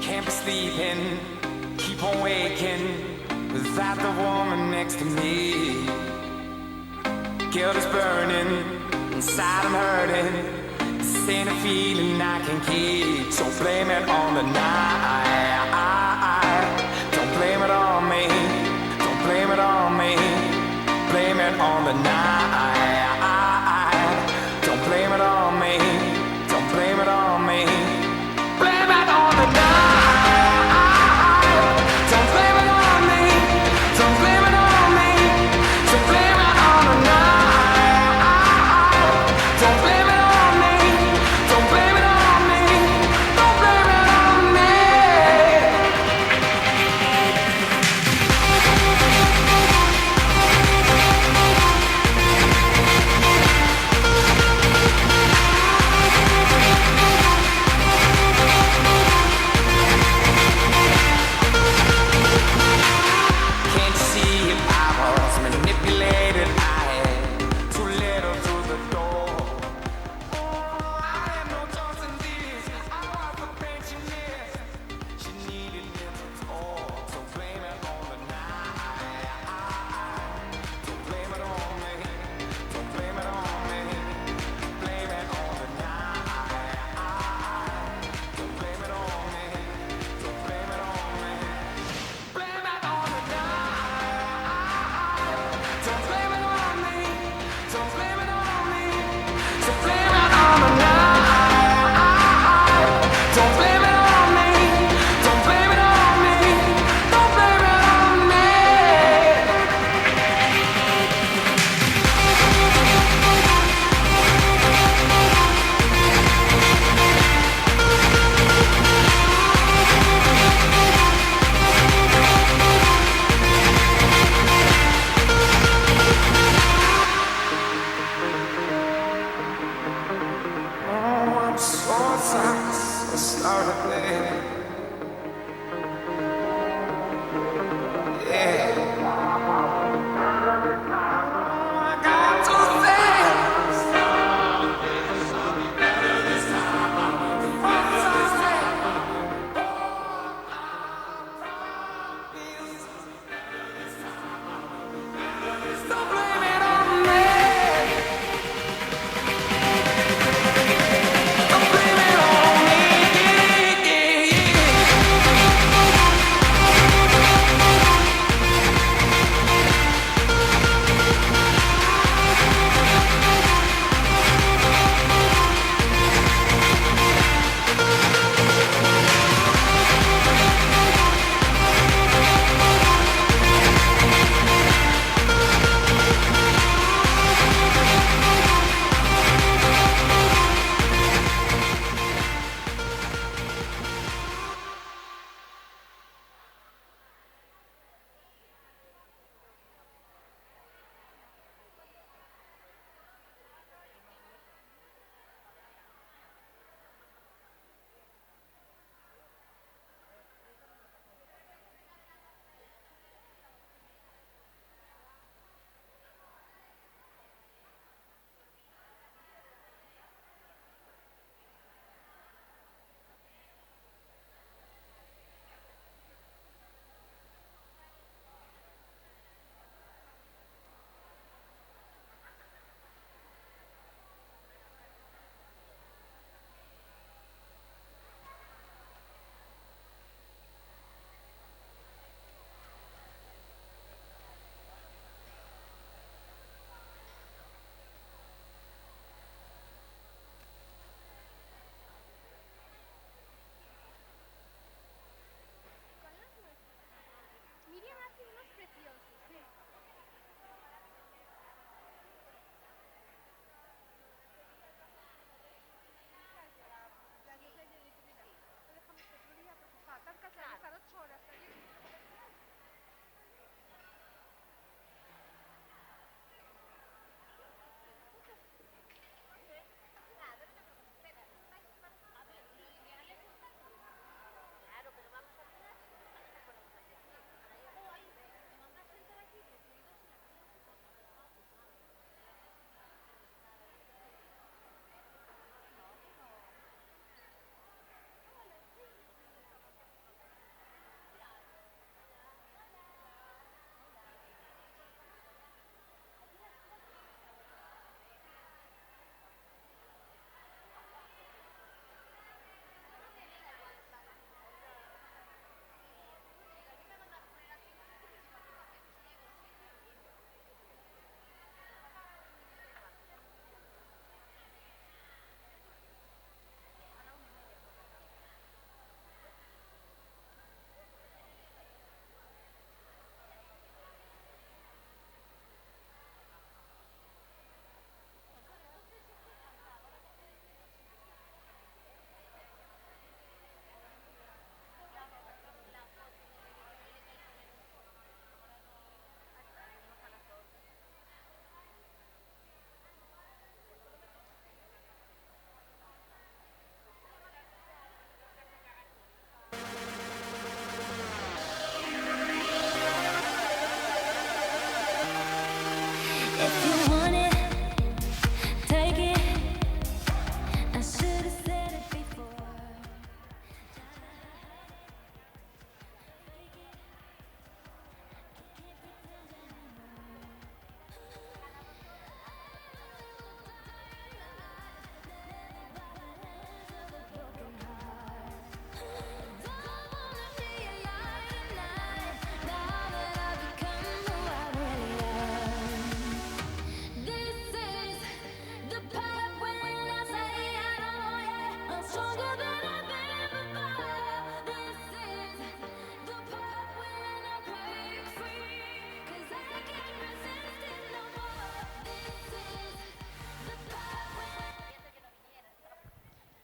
Can't be sleeping, keep on waking without the woman next to me. Guilt is burning, inside I'm hurting. This ain't a feeling I can keep. So blame it on the night. Don't blame it on me. Don't blame it on me. Blame it on the night. Don't blame it on me. Don't blame it on me. Blame it on the night.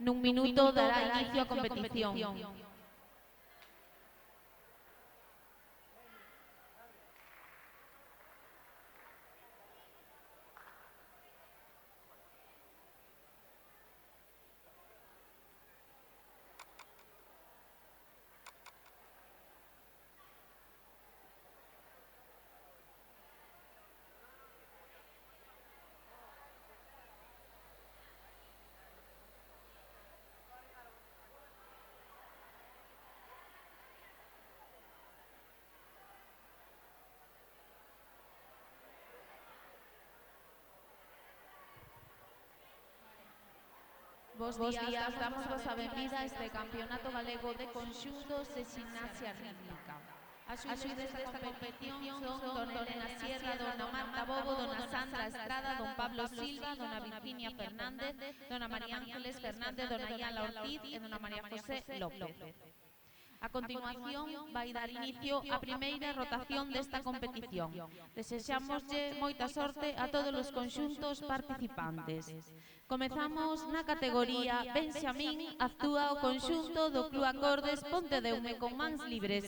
Nun minuto dará inicio a competición. Bos días, damos a benvida a este campeonato galego de conxuntos de gimnasia rítmica. As xuíces desta competición son Dona Elena Sierra, Dona Marta Bobo, Dona Sandra Estrada, Don Pablo Silva, Dona Virginia Fernández, Dona María Ángeles Fernández, Dona Iala Ortiz e Dona María José López. A continuación, vai dar inicio a primeira rotación desta competición. Desexámoslle moita sorte a todos os conxuntos participantes. Comezamos na categoría Benxamín, actúa o conxunto do Club Acordes Pontedeume con mans libres.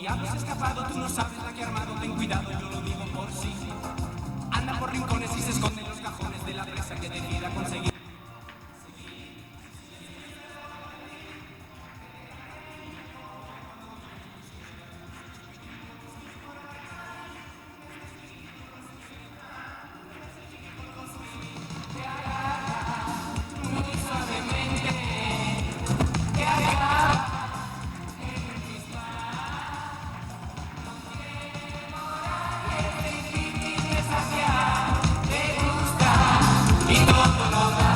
Has escapado, tú no sabes la que ha armado, ten cuidado, yo lo digo por sí. Anda por rincones y se esconde en los cajones de la presa que decida conseguir. Y todo lo da.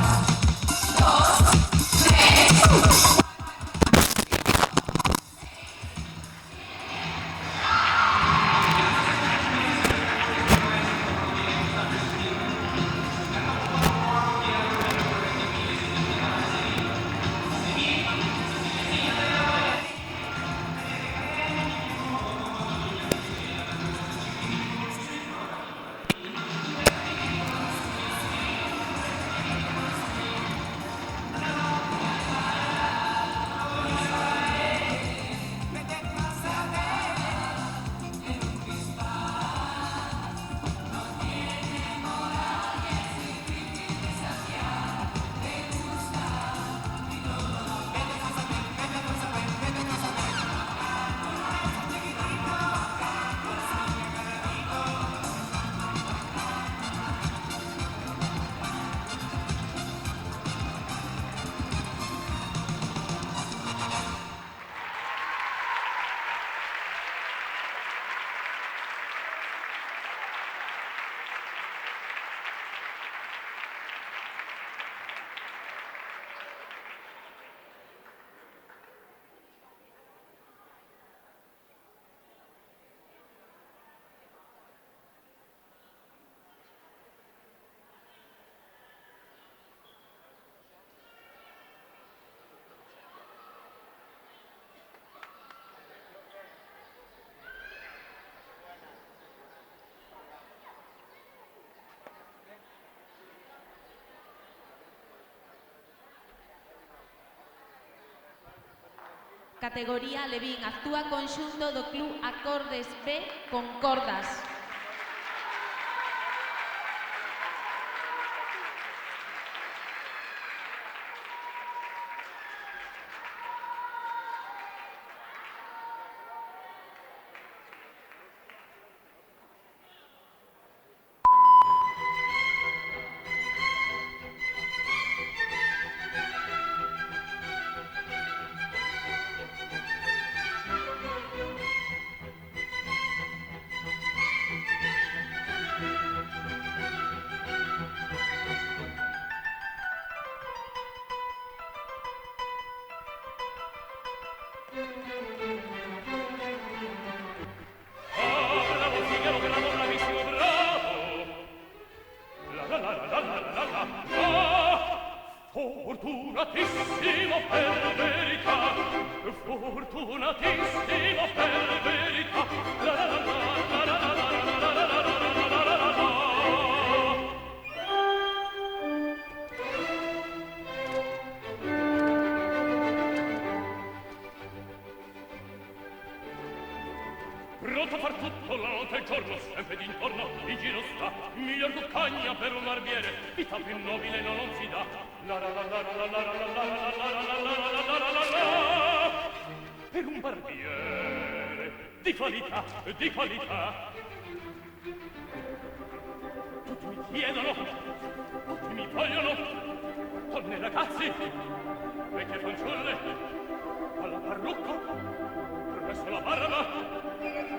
categoría alevín, actúa conxunto do Club Acordes B con cordas. Fortunatissimo per verità, fortunatissimo per verità. La la la la la la la la la la la la la. Pronto a far tutto la notte e il giorno, sempre d'intorno in giro sta, miglior cuccagna per un barbiere, vita più nobile non si dà. La la la la la la la la la la la la la. Per un barbiere di qualità, di qualità. Tutti mi chiedono, tutti mi vogliono, donne e ragazzi, vecchie fanciulle, alla parrucca, presso la barba,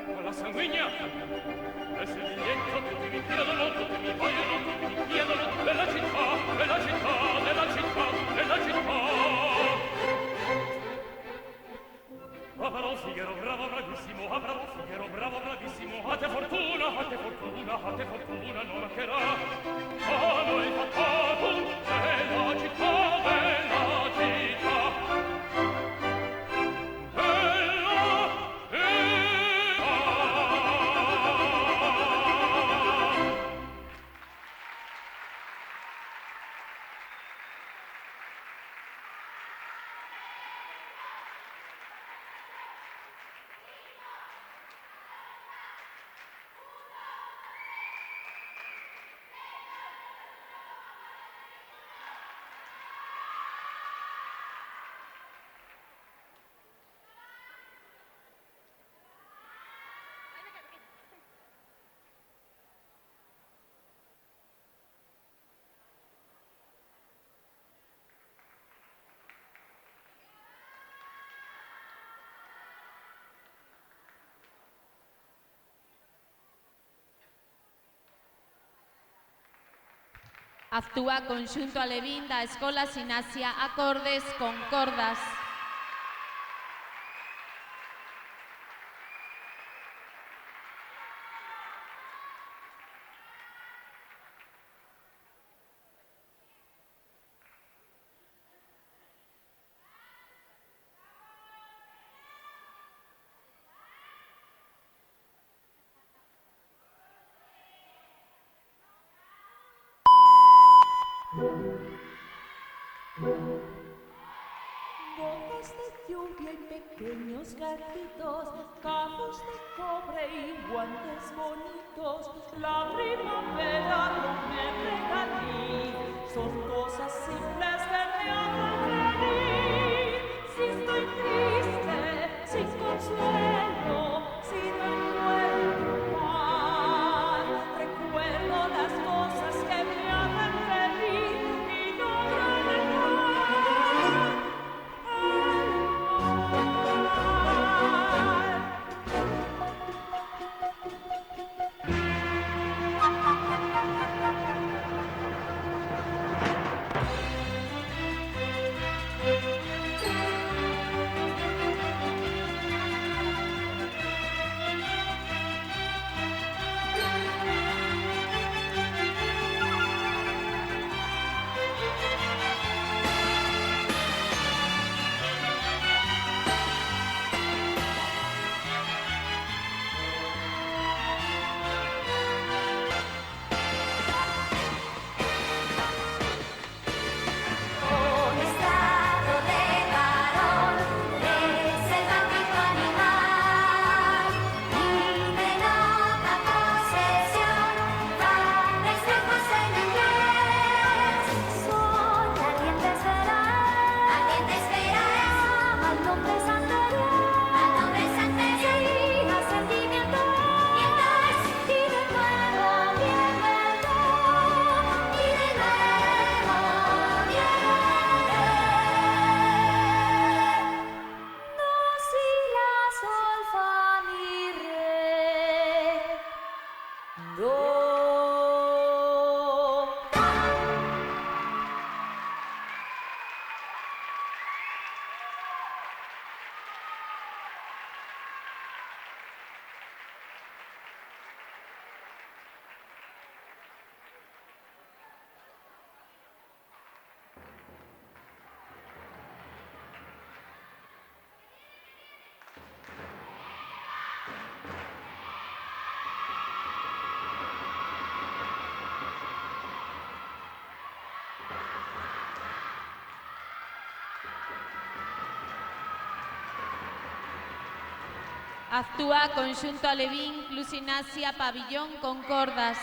con la sanguigna, e se il biglietto, tutti mi chiedono, tutti mi vogliono, tutti mi chiedono, della città, della città, della città, della città. Ah, bravo Figaro, bravo, bravissimo, ah, bravo Figaro, bravo, bravissimo, a te fortuna, a te fortuna, a te fortuna non mancherà. A noi facciamo della città, della città. Actúa conxunto alevín da Escola Sinasia Acordes con cordas. Gotas de lluvia y pequeños gatitos, cajos de cobre y guantes bonitos, la primavera no me regalí, son cosas simples que me hacen reír. Si estoy triste, sin consuelo, si no encuentro paz, recuerdo las cosas que me hacen feliz y logro Actúa Conxunto Alevín, Clusinasia, Pabillón con cordas.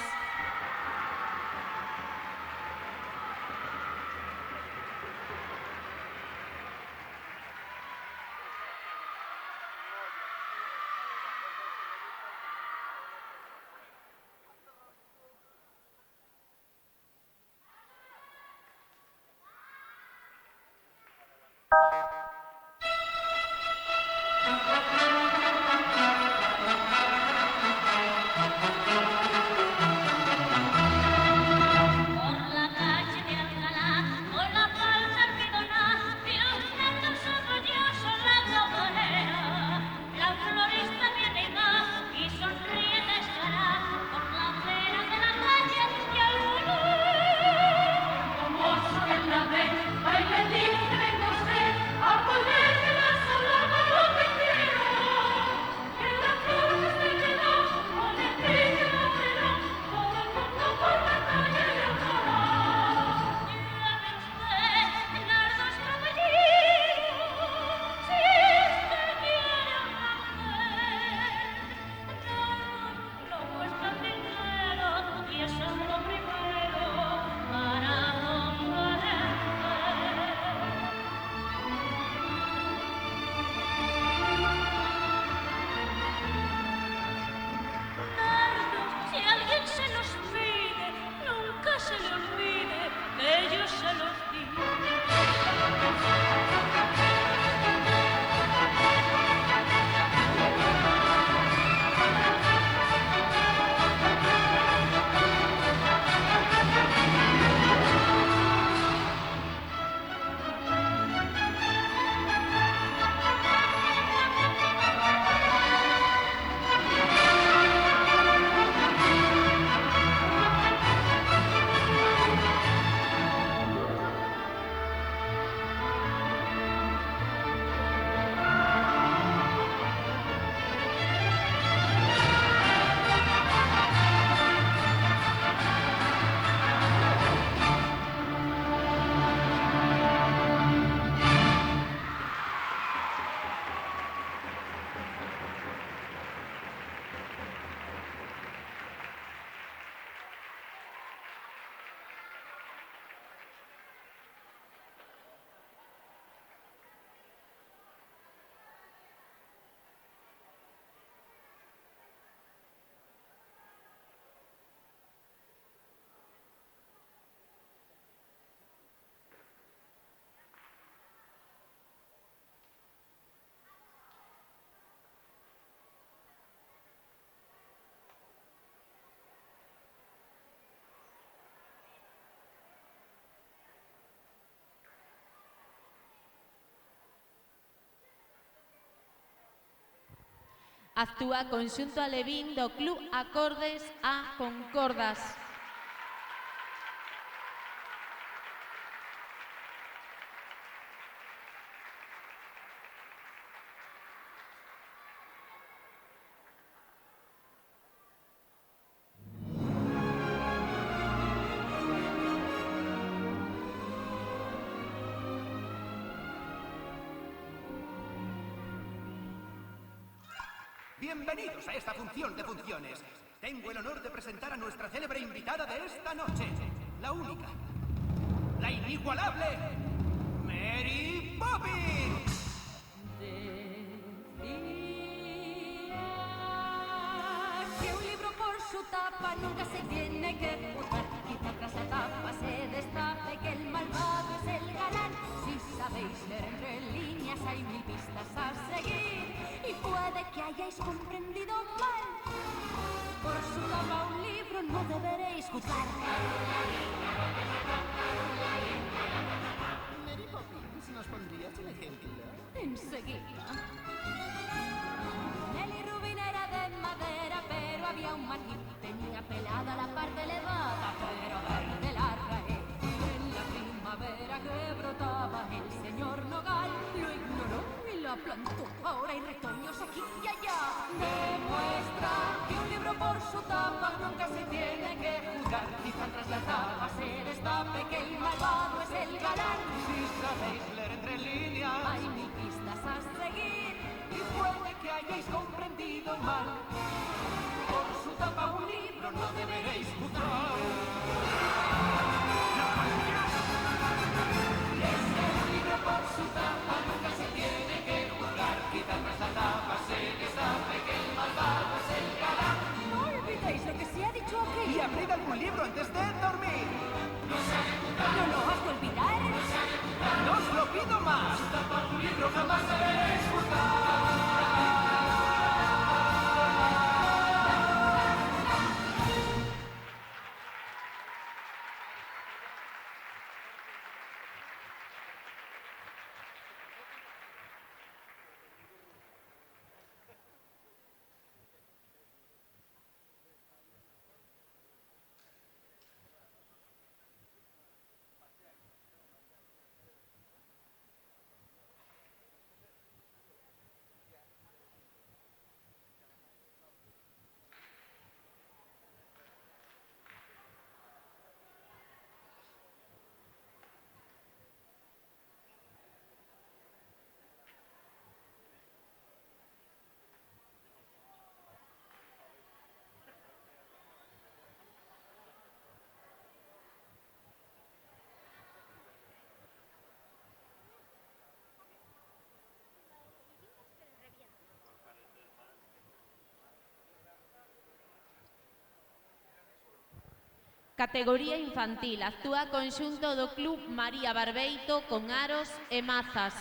Actúa Conxunto Alevín do Club Acordes a Concordas. Bienvenidos a esta función de funciones. Tengo el honor de presentar a nuestra célebre invitada de esta noche. La única, la inigualable, Mary Poppins. Decía que un libro por su tapa nunca se tiene que juzgar. Quizá tras la tapa se destape que el malvado es el galán. Si sabéis leer entre líneas hay 1000 pistas a seguir y puede que hayáis comprendido mal. Por su tapa un libro no deberéis juzgar. Mary Poppins, ¿nos pondrías un ejemplo? Enseguida. Nelly Rubin era de madera, pero había un marfil. Tenía pelada la parte elevada, pero verde la raíz. En la primavera que brotaba, el señor Nogal lo ignoró y la plantó. Ahora hay retoños aquí y allá. Demuestra que un libro por su tapa nunca se tiene que juzgar. Quizá tras la tapa se destape que el malvado es el galán. Si sabéis leer entre líneas, Hay mil pistas a seguir y puede que hayáis comprendido mal. Por su tapa un libro no deberéis juzgar. un libro por su tapa nunca se tiene que juzgar. Quizá tras la tapa se destape que el malvado es el galán. No olvidéis lo que se ha dicho aquí. Y abrid algún libro antes de dormir. No lo has de olvidar. ¡No os lo pido más! Un libro jamás deberéis juzgar. Categoría infantil. Actúa conxunto do Club María Barbeito con aros e mazas.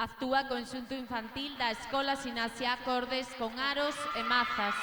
Actúa conxunto infantil da Escola Sinasia Acordes con aros e mazas.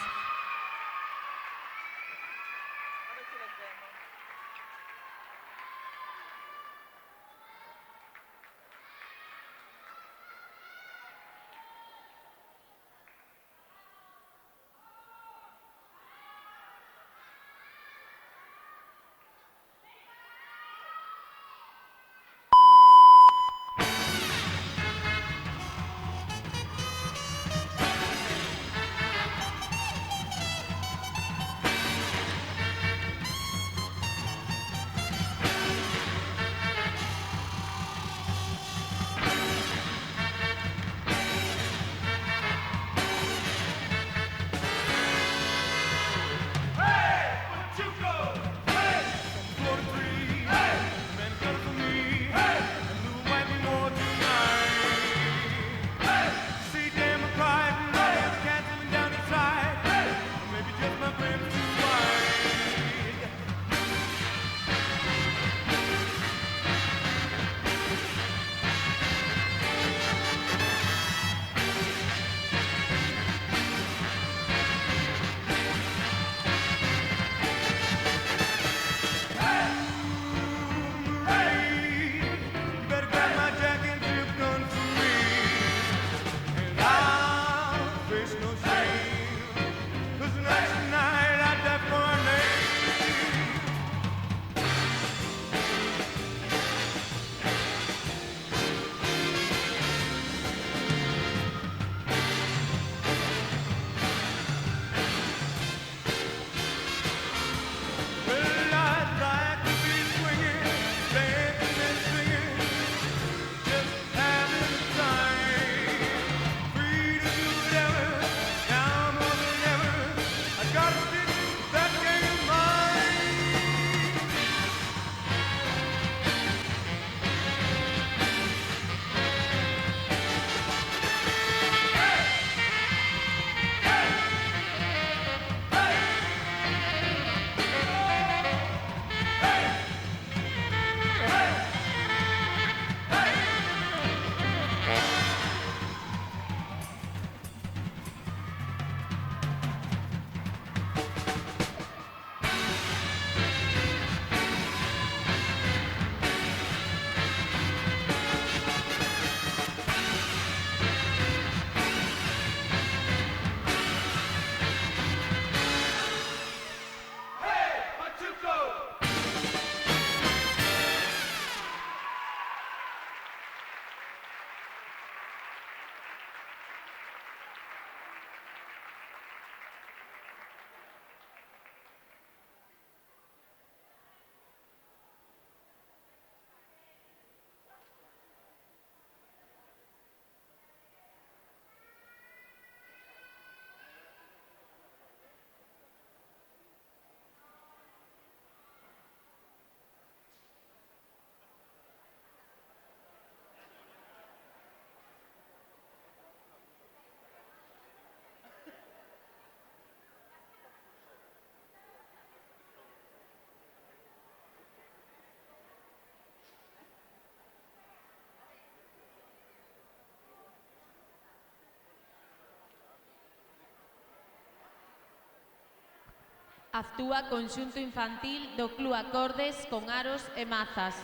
Actúa conxunto infantil do Club Acordes con aros e mazas.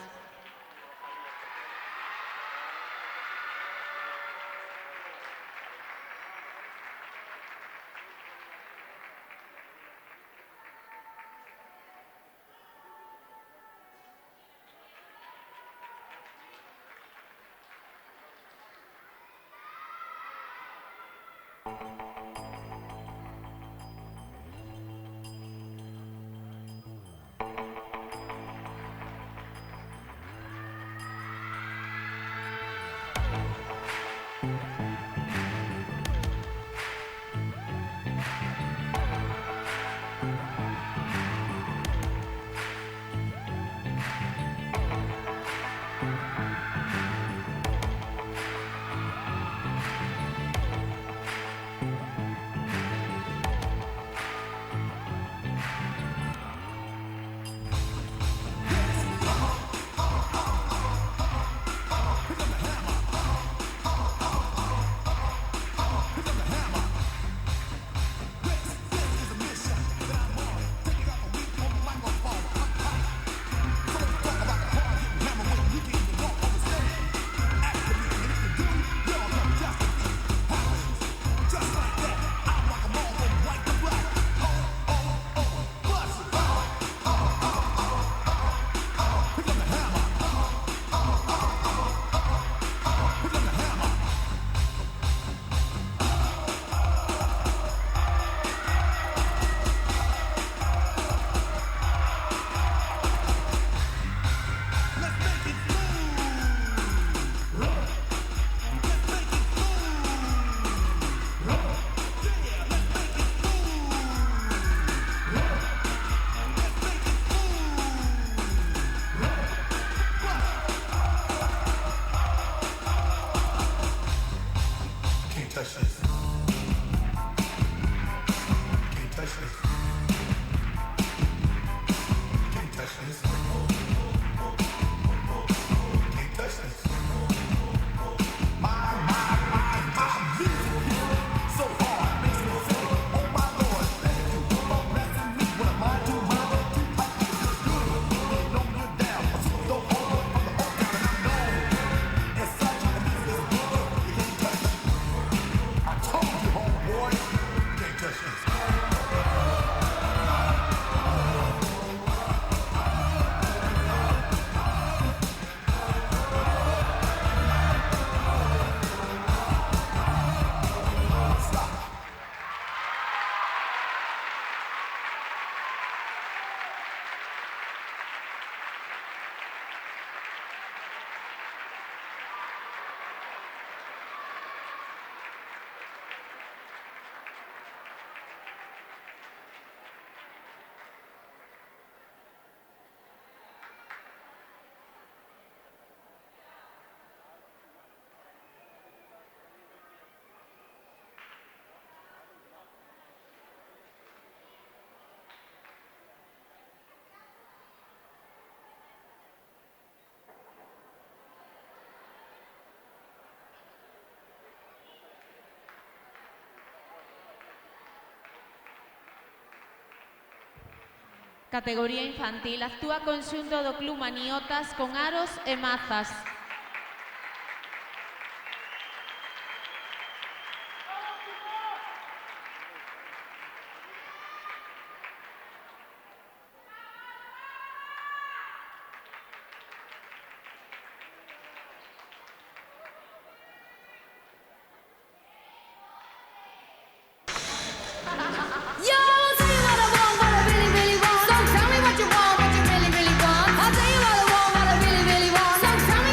Categoría infantil, actúa conxunto do Club Maniotas con aros e mazas.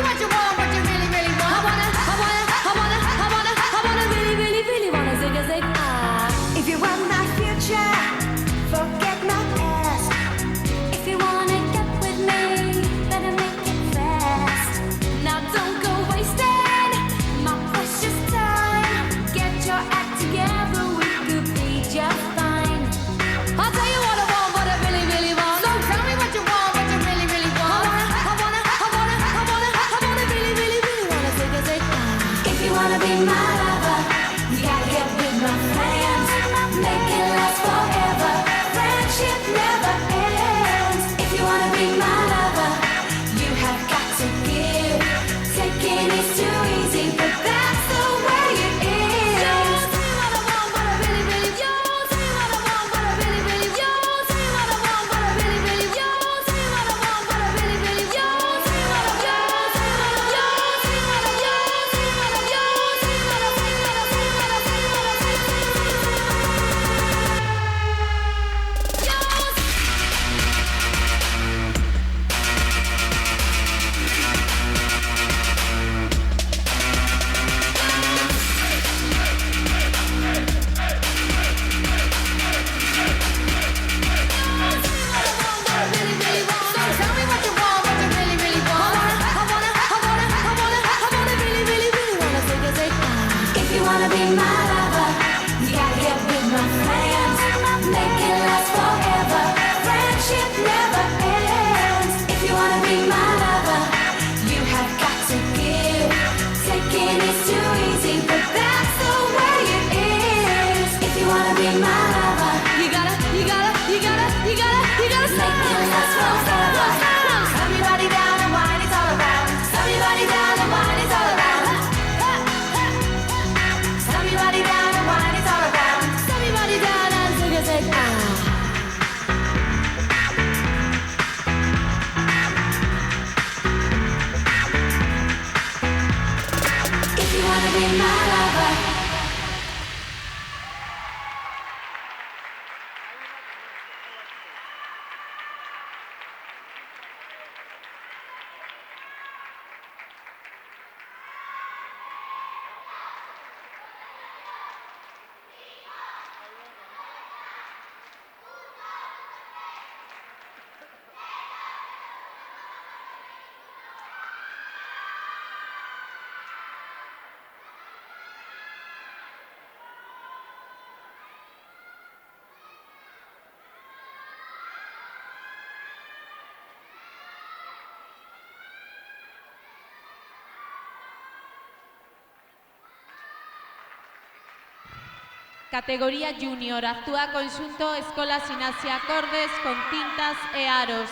What Categoría Junior, actúa conxunto Escola Sinasia Acordes con Tintas e Aros.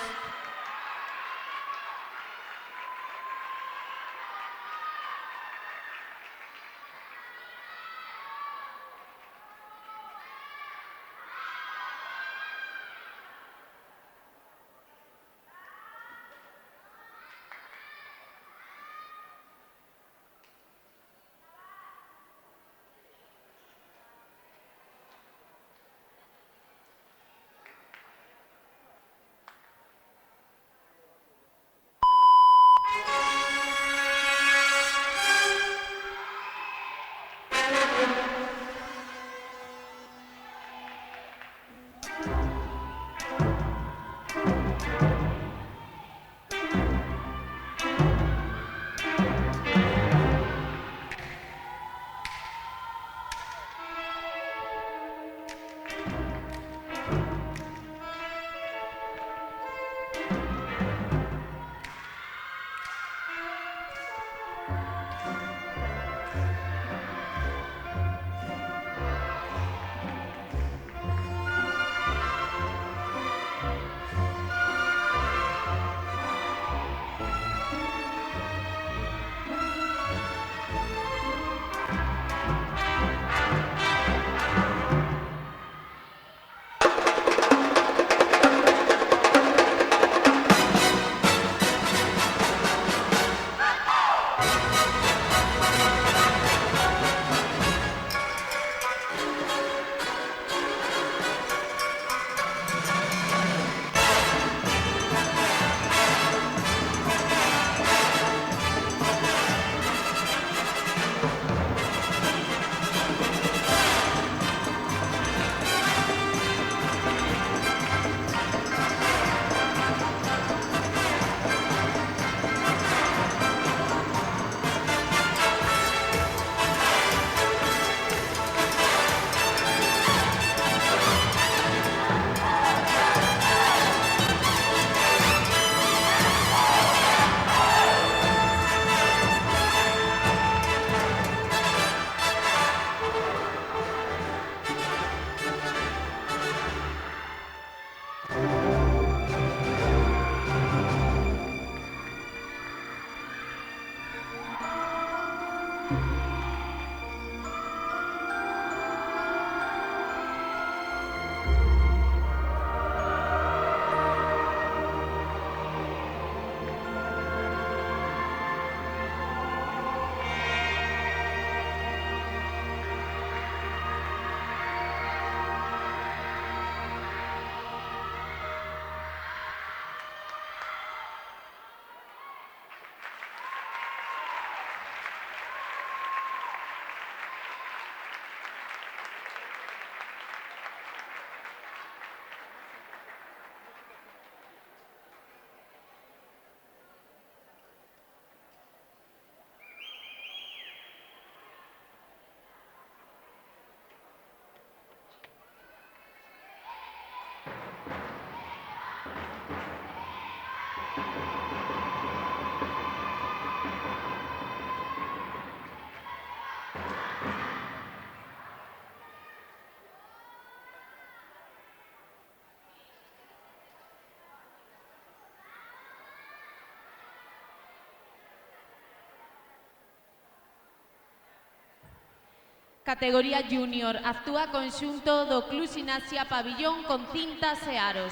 Categoría Junior, actúa conxunto do Club Sinasia Pabillón con Tintas e Aros.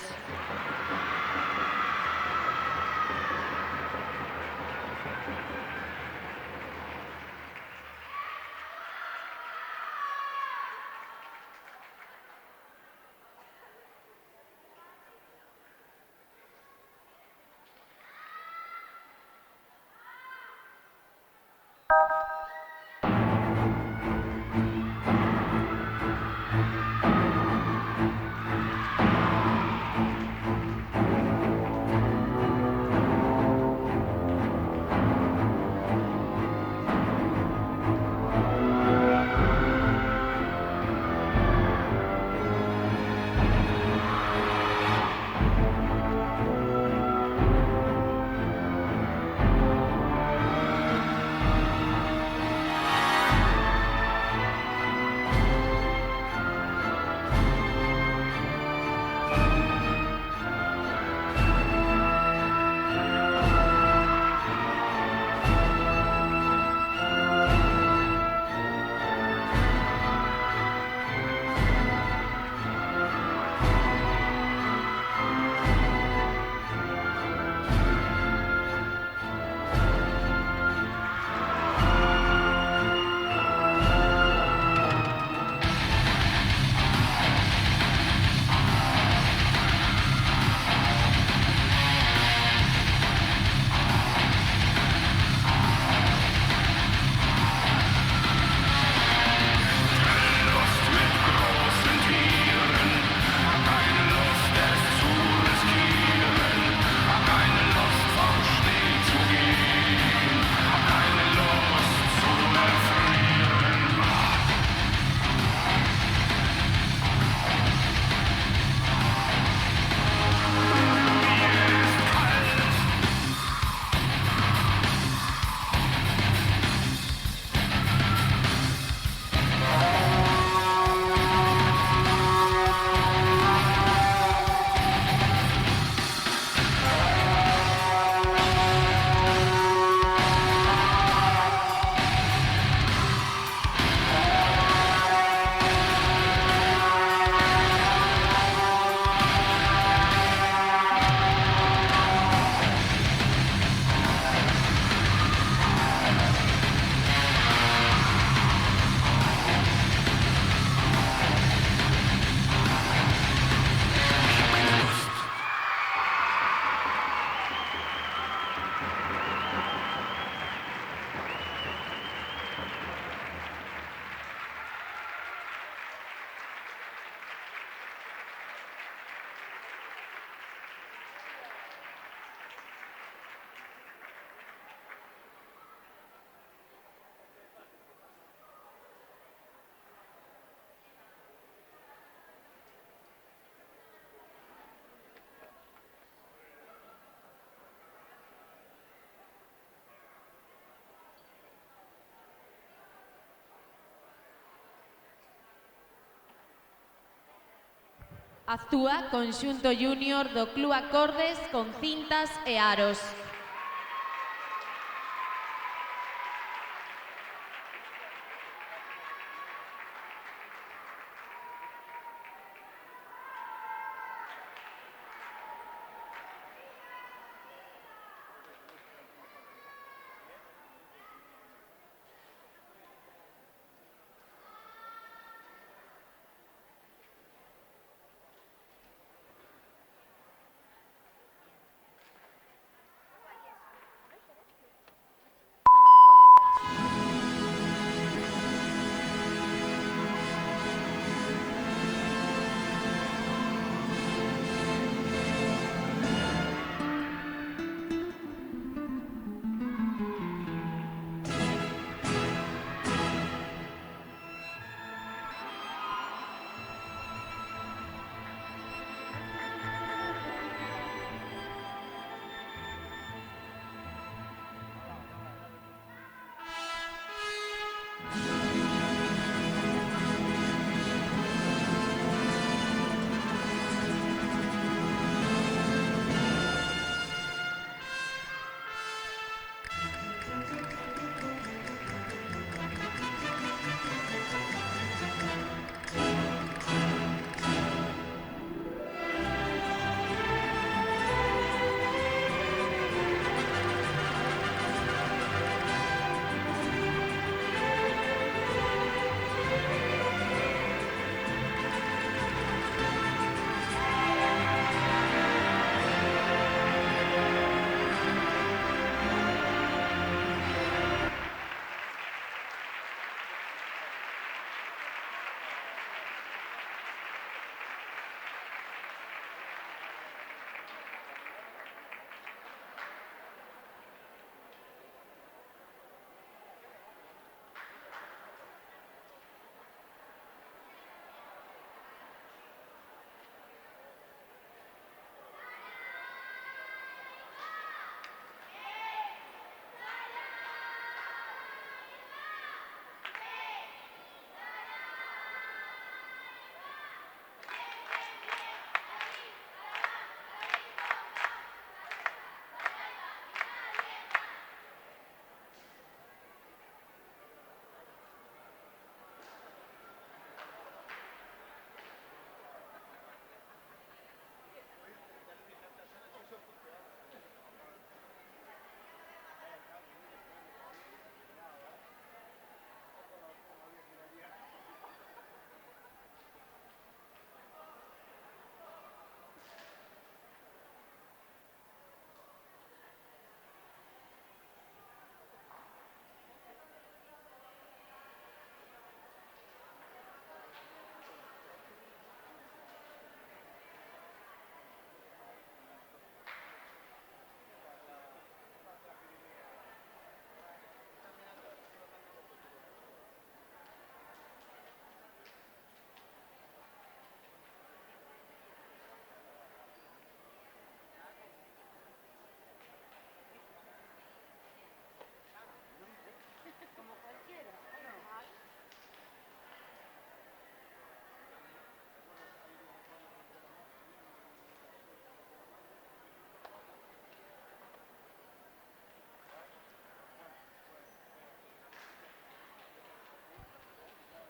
Actúa Conxunto Júnior do Club Acordes con cintas e aros.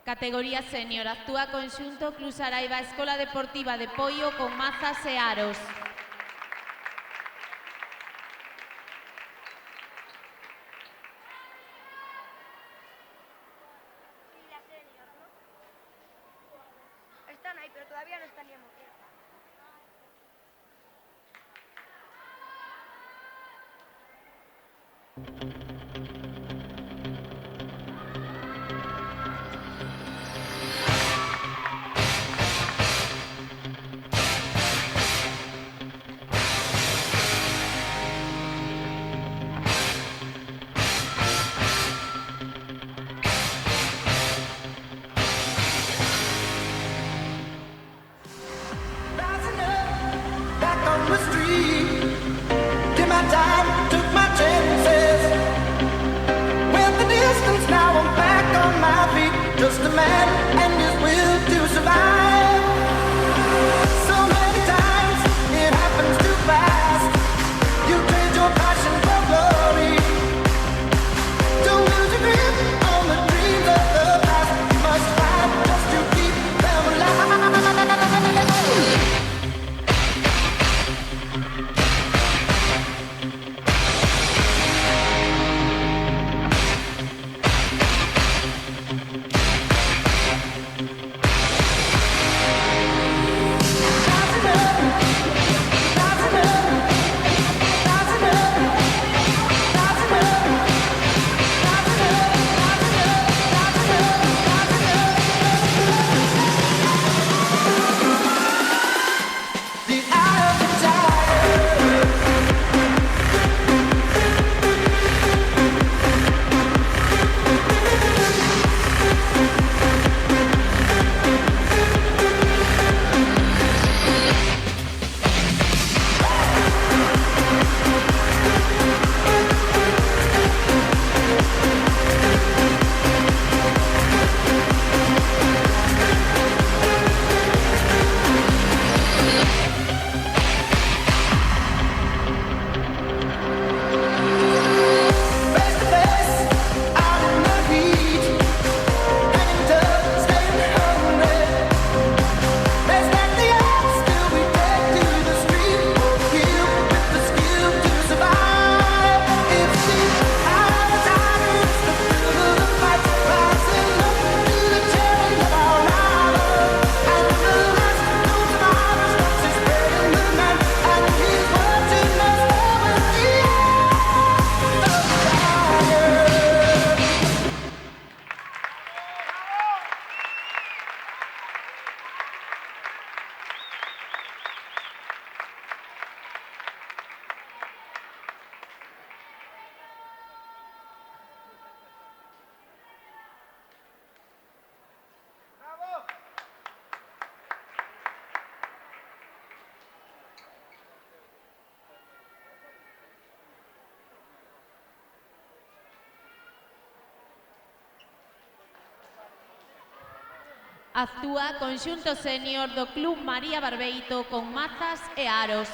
Categoría senior, actúa Conxunto Club Saraiva Escola Deportiva de Poio con mazas e aros. Sí, la senior, ¿no? Están ahí, pero todavía no están ni emocionados. Just a man and his will to survive. So Actúa conxunto senior do Club María Barbeito con mazas e aros.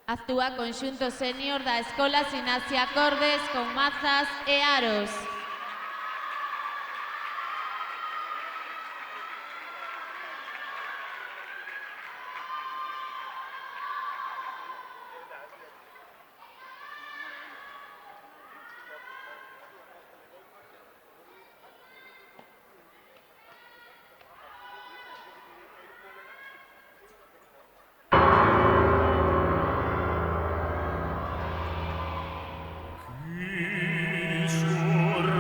Actúa conxunto senior da Escola Sinasia Acordes con mazas e aros. Sur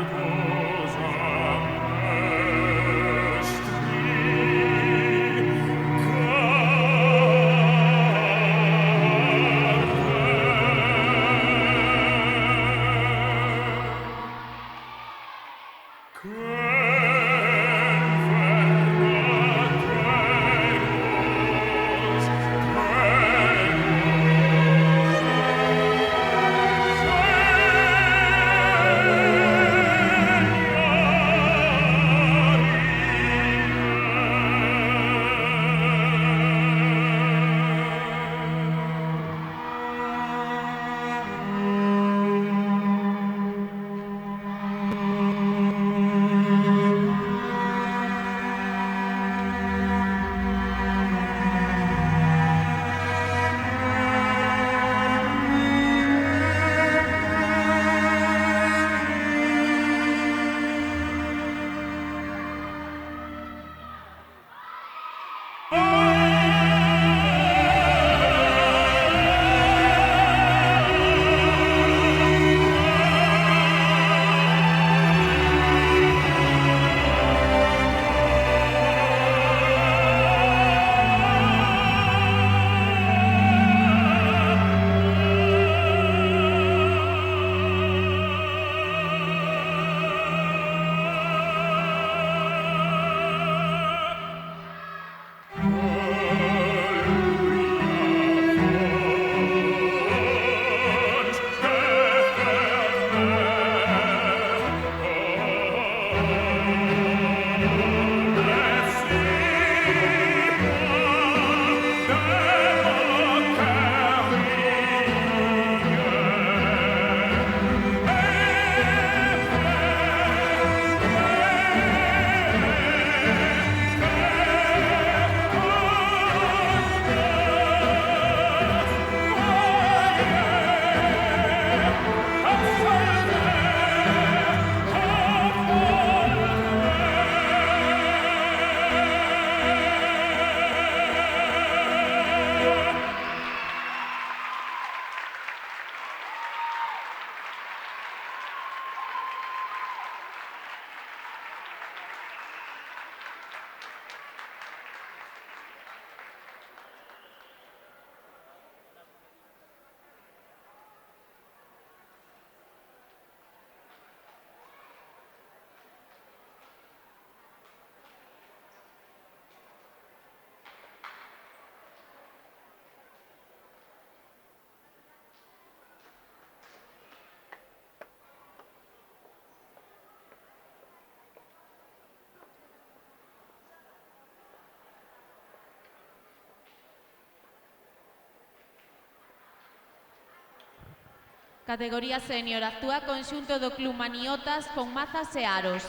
Categoría senior, actúa conxunto do Club Maniotas con mazas e aros.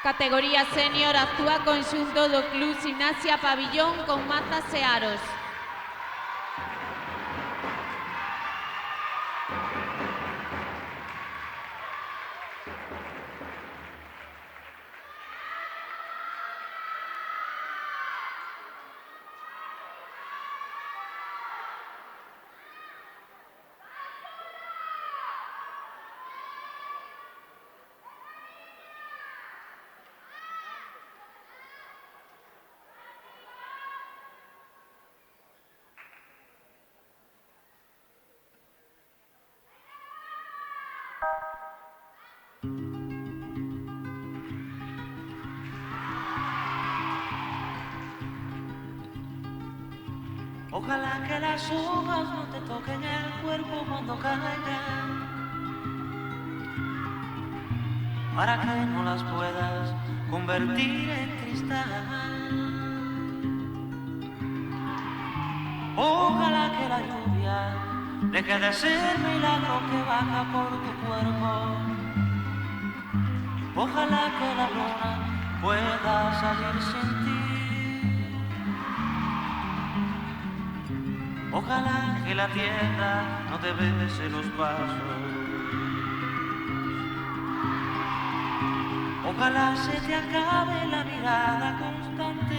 Categoría senior, actúa conxunto do Club Gimnasia Pabillón con mazas e aros. Ojalá que las hojas no te toquen el cuerpo cuando caigan, para que no las puedas convertir en cristal. Ojalá que la lluvia deje de ser milagro que baja por tu cuerpo, Ojalá que la luna pueda salir sin ti. Ojalá que la tierra no te bese los pasos. Ojalá se te acabe la mirada constante,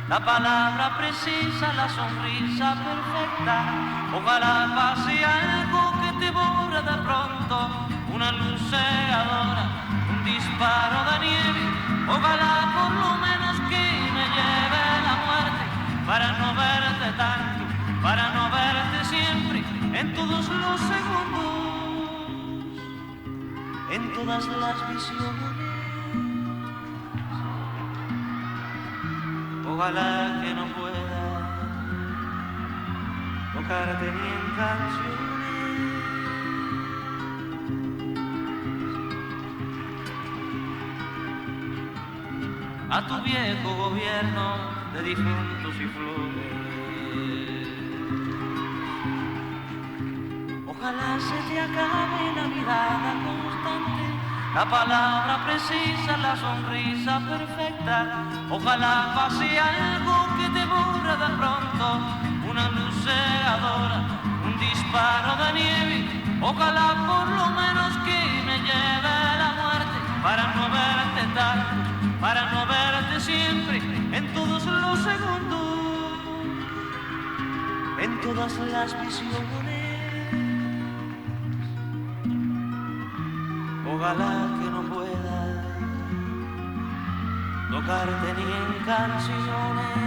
la palabra precisa, la sonrisa perfecta. Ojalá pase algo que te borra de pronto, una luz cegadora, un disparo de nieve. Ojalá por lo menos que me lleve la muerte, para no verte tanto, para no verte siempre, en todos los segundos, en todas las visiones. Ojalá que no pueda tocarte ni en canciones. A tu viejo gobierno de difuntos y flores. Ojalá se te acabe la mirada constante, la palabra precisa, la sonrisa perfecta. Ojalá pase algo que te borra de pronto, una luz cegadora, un disparo de nieve. Ojalá por lo menos que me lleve la muerte, para no verte tanto, para no verte siempre, en todos los segundos, en todas las visiones. Ojalá que no pueda tocarte ni en canciones.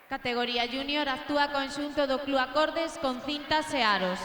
Categoría Júnior actúa conxunto do Club Acordes con cintas e aros.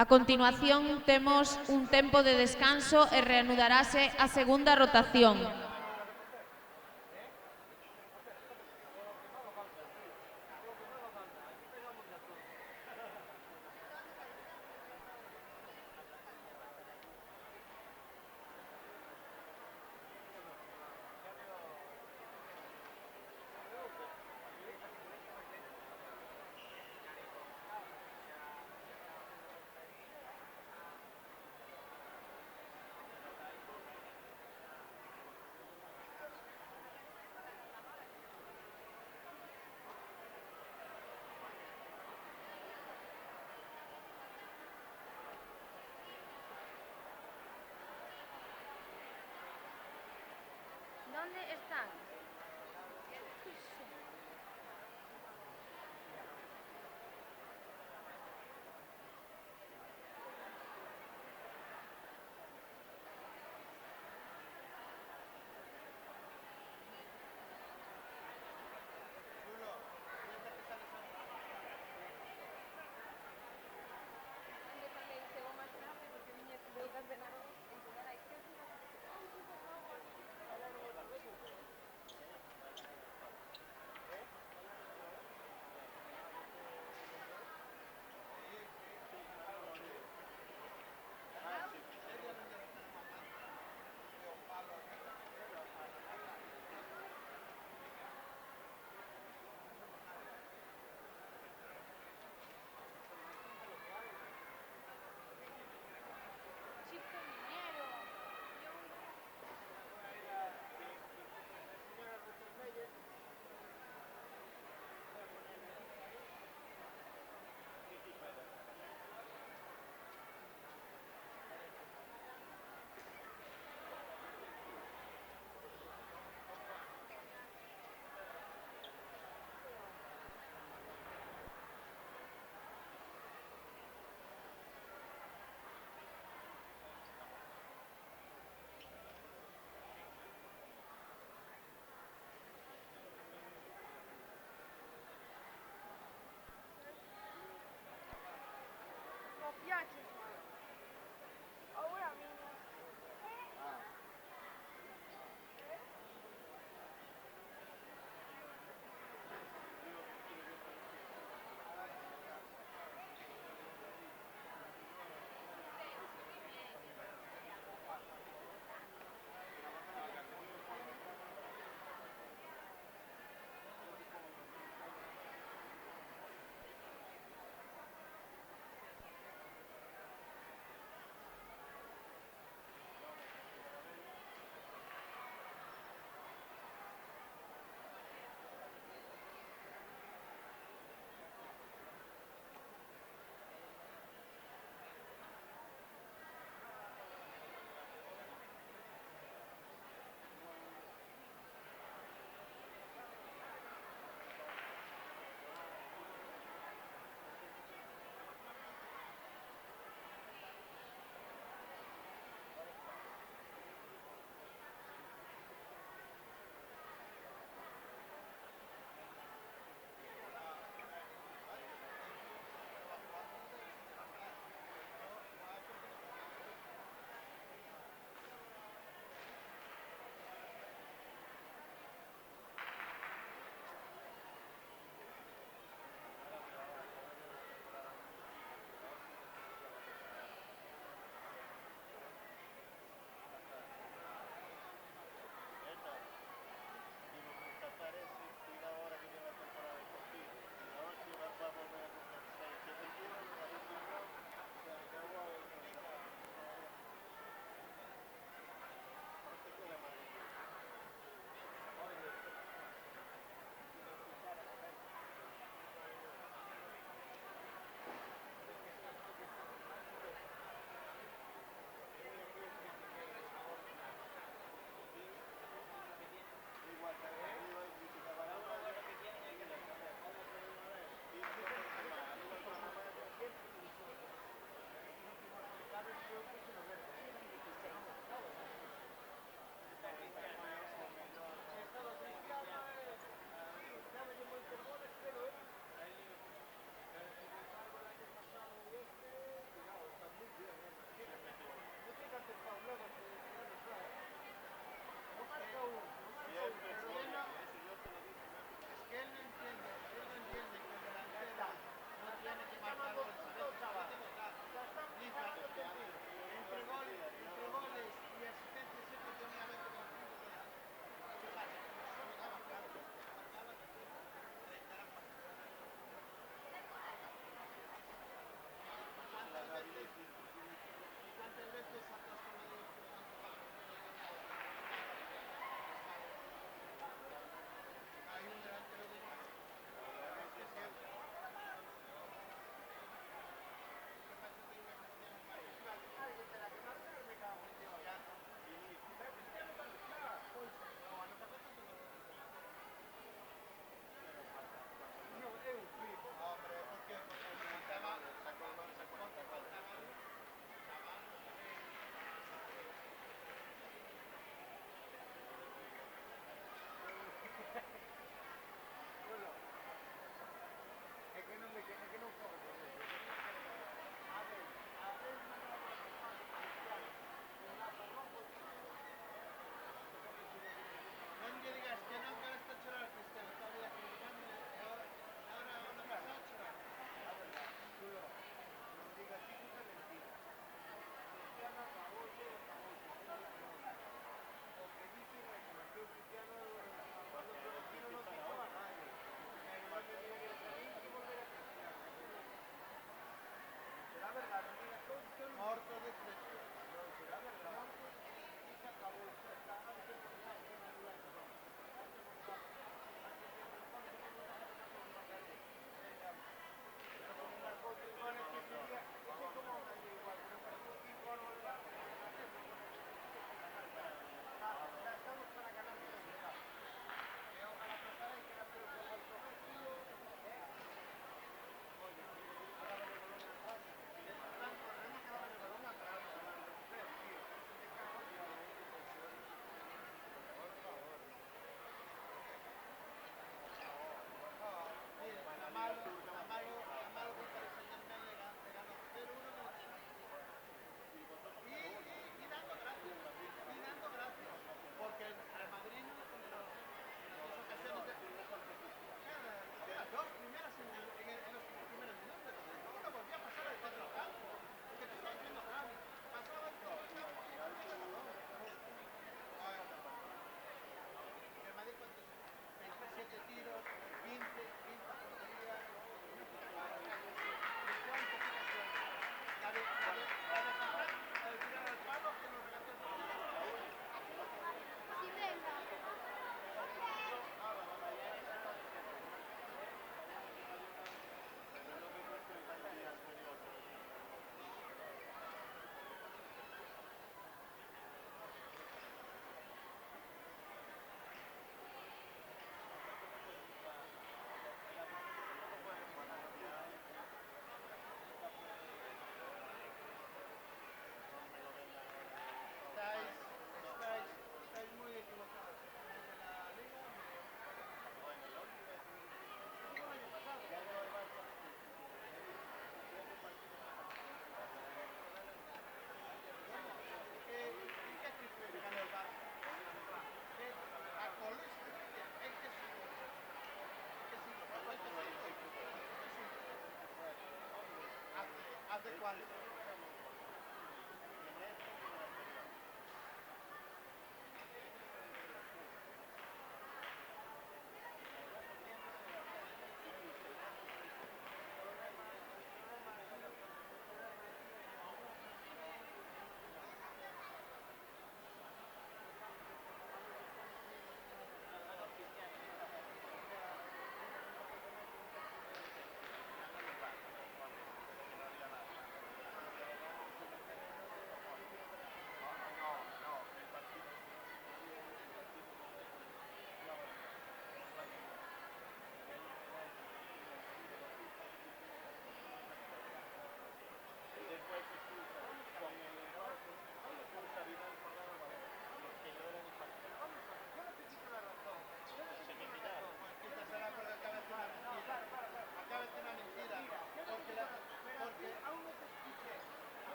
A continuación temos un tempo de descanso e reanudarase a segunda rotación.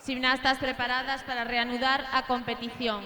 Gimnastas preparadas para reanudar a competición.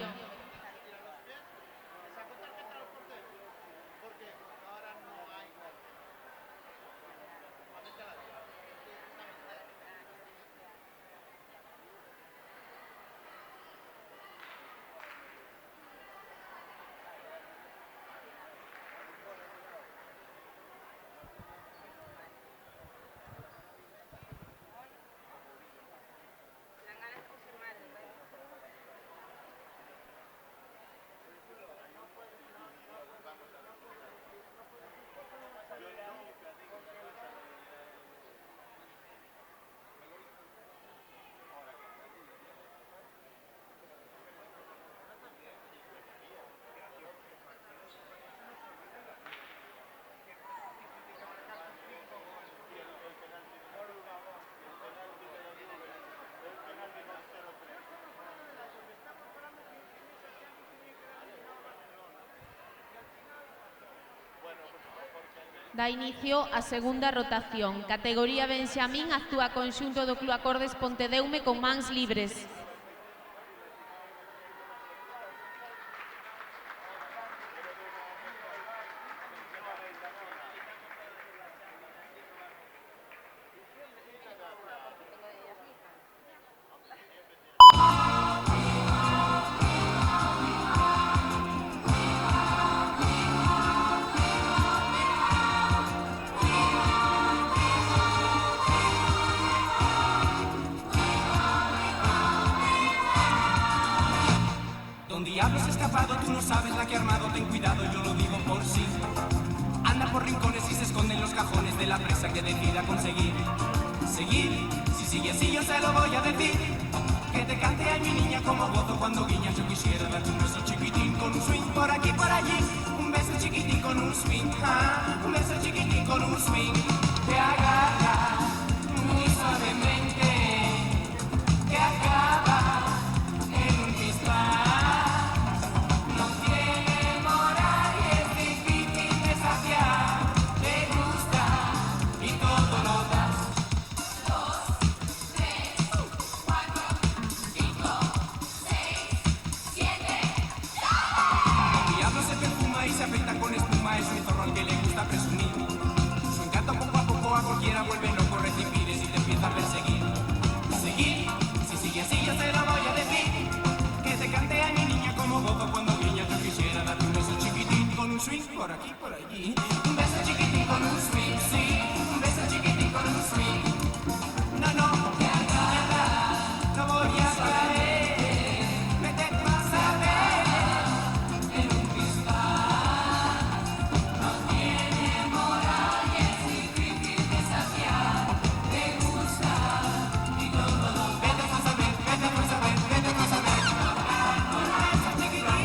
Da inicio a segunda rotación. Categoría Benxamín actúa conxunto do Club Acordes Pontedeume con mans libres. Diablos escapado, tú no sabes la que ha armado, ten cuidado, yo lo digo por sí. Anda por rincones y se esconde en los cajones de la presa que decida conseguir. Seguir, si sigue así yo se lo voy a decir. Que te cante a mi niña como gozo cuando guiñas. Yo quisiera darte un beso chiquitín con un swing por aquí, por allí. Un beso chiquitín con un swing, un beso chiquitín con un swing. Te agarra muy suavemente, te acaba en un disparo. Cualquiera vuelve loco, recibires y te empieza a perseguir. Seguir, si sigue así yo se lo voy a decir. Que te cante a mi niña como gozo cuando guiña. Yo quisiera darte un beso chiquitín con un swing por aquí, por allí. Un beso chiquitín con un swing, sí. Un beso chiquitín con un swing. No, no, nada, no voy a caer. Vete más a ver en un cristal. No tiene moral y es difícil desafiar. Te gusta y todo lo vete más a ver, vete más a ver, vete más a ver. Un beso chiquitito,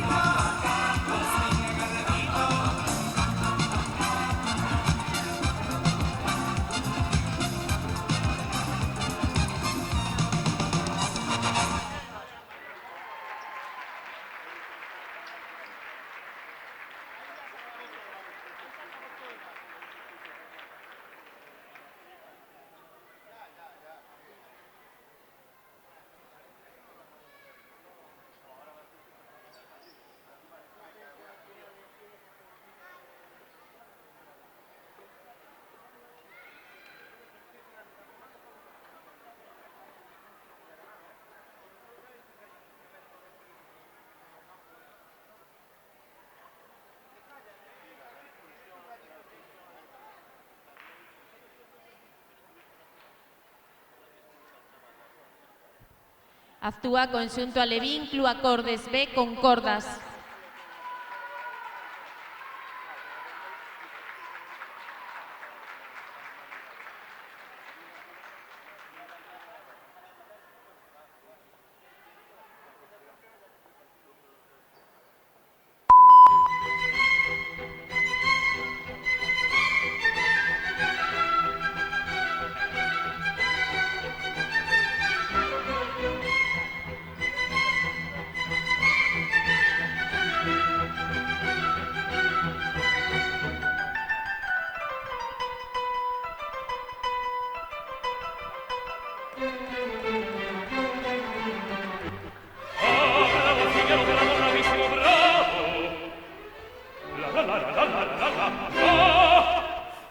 Actúa conxunto Alevín, Club Acordes B con cordas.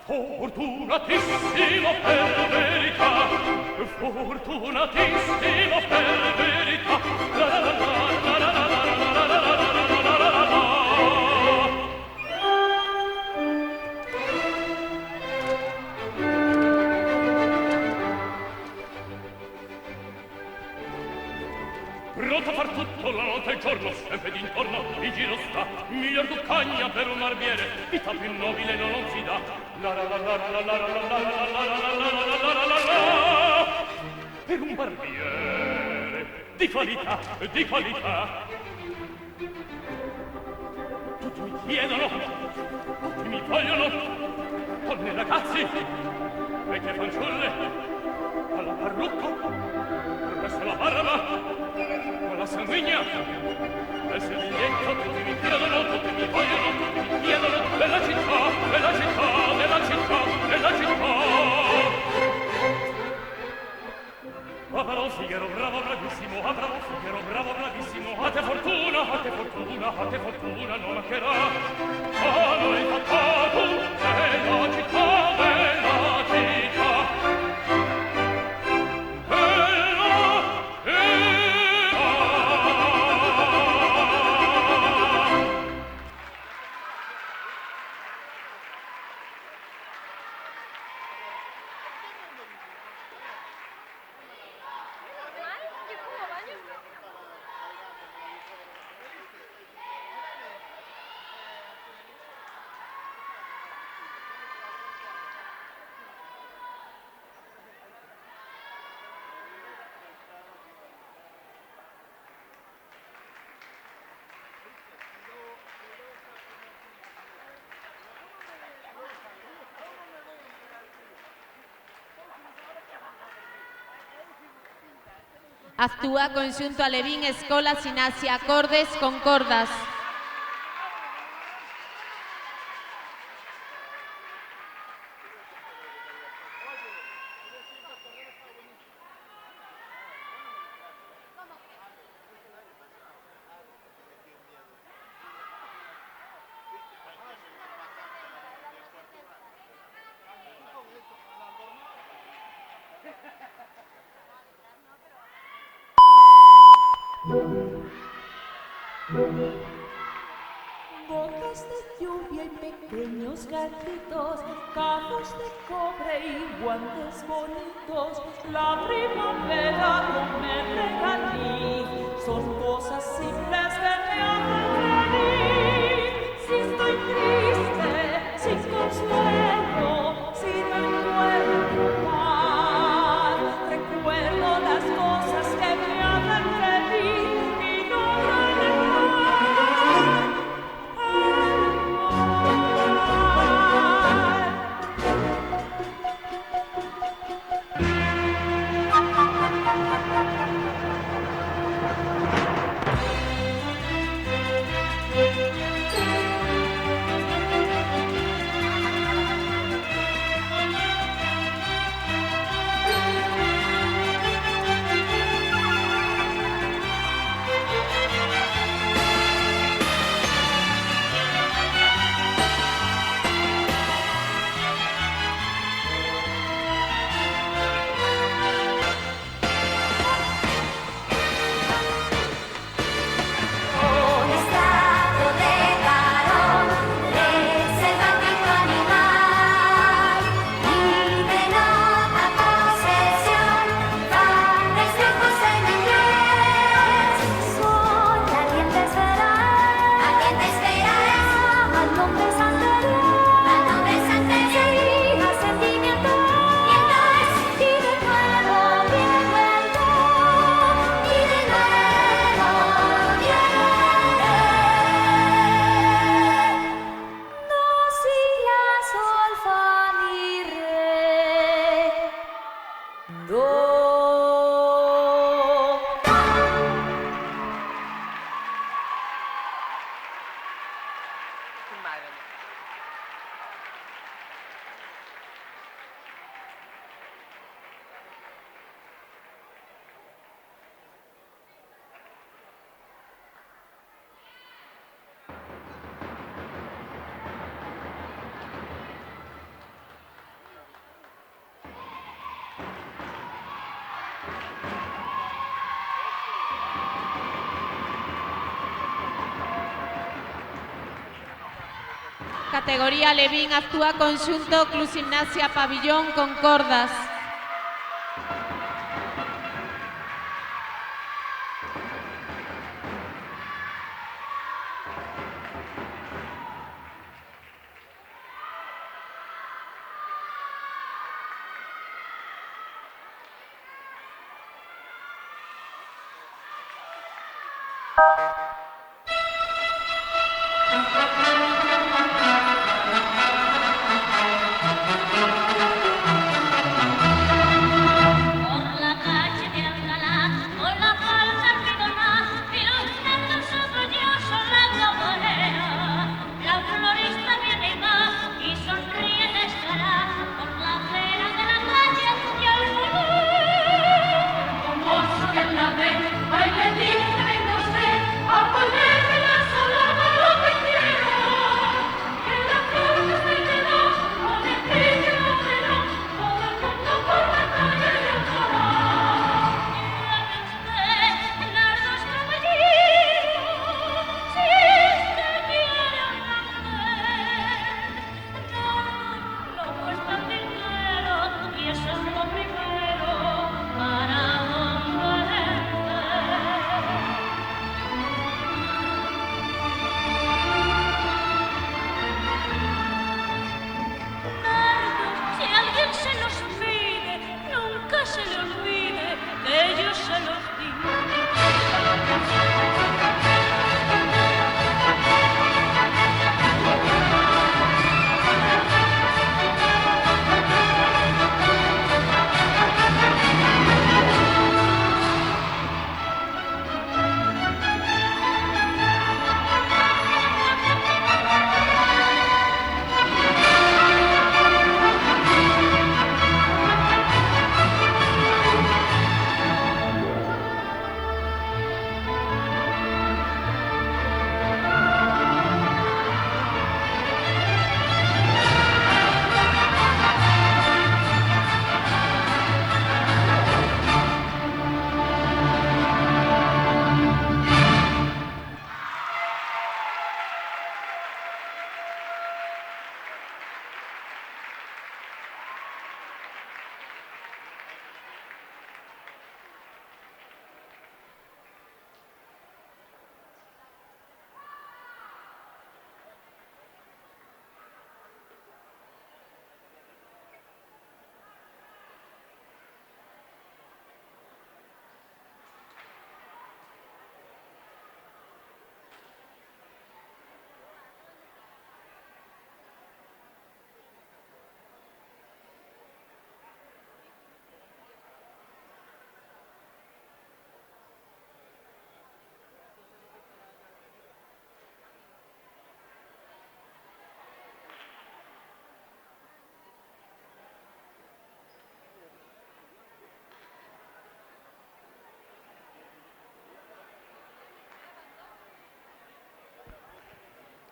Fortunatissimo per verità, fortunatissimo per verità. La la la la la la la la la la la la la. Pronto a far tutto la notte e il giorno, sempre d'intorno il giro sta, miglior cuccagna per un barbiere, vita più nobile non si dà. La la la la la la la la la la la la la. Per un barbiere di qualità, di qualità. Tutti mi chiedono, tutti mi vogliono, donne ragazzi, vecchie fanciulle, alla parrucca, presso la barba, con la sanguigna, nel serviglietto, tutti mi chiedono, tutti mi vogliono, tutti mi chiedono, bella città, bella città, bella città, bella città. Ah, bravo Figaro, bravo, bravissimo, ah, bravo Figaro, bravo, bravissimo, a te fortuna, a te fortuna, a te fortuna non mancherà. A noi fatto della città, della città. Actúa conxunto Alevín, Escola Sinasia, Acordes con cordas. Gotas de lluvia y pequeños gatitos, cabos de cobre y guantes bonitos, la primavera no me regalí, son cosas simples que me hacen feliz. Si estoy triste, sin consuelo, si no encuentro paz, recuerdo las cosas que me hacen feliz y no Madre mía. Categoría Levín, actúa conxunto Club Gimnasia Pabillón Concordas.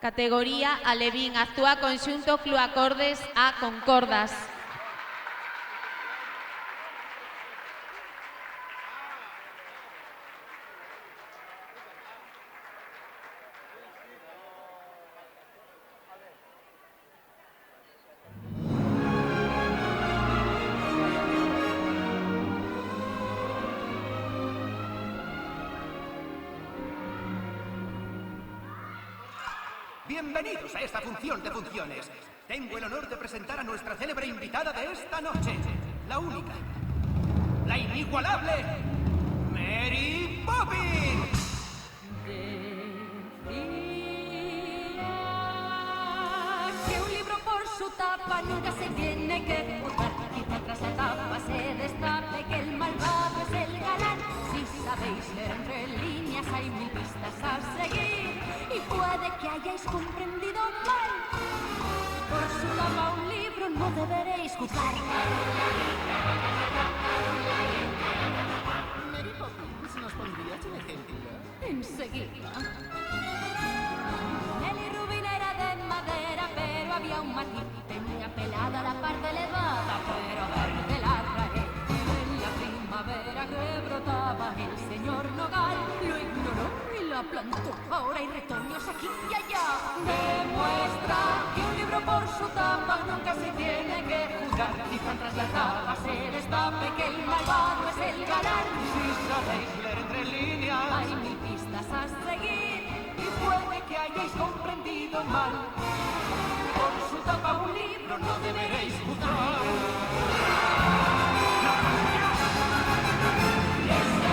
Categoría Alevín, actúa conxunto Club Acordes a Concordas. Bienvenidos a esta función de funciones. Tengo el honor de presentar a nuestra célebre invitada de esta noche. La única, la inigualable, Mary Poppins. Que un libro por su tapa nunca se tiene que burlar. Quizá tras la tapa se destape que el malvado es el galán. Si sabéis leer entre líneas hay mil pistas a seguir y puede Puede que hayáis comprendido mal. Por su tapa un libro no deberéis juzgar. Mary Poppins, ¿nos pondrías un ejemplo? Enseguida. Nelly Rubin era de madera, pero había un matiz. Tenía pelada la parte elevada, pero verde la raíz. En la primavera que brotaba el señor Nogal lo ignoró y la plantó. Ahora hay retoños aquí y allá. Demuestra que un libro por su tapa nunca se tiene que juzgar. Dicen tras la tapa se destape que el malvado es el galán. Si sabéis leer entre líneas, Hay 1000 pistas a seguir. y puede que hayáis comprendido mal. Por su tapa un libro no deberéis juzgar.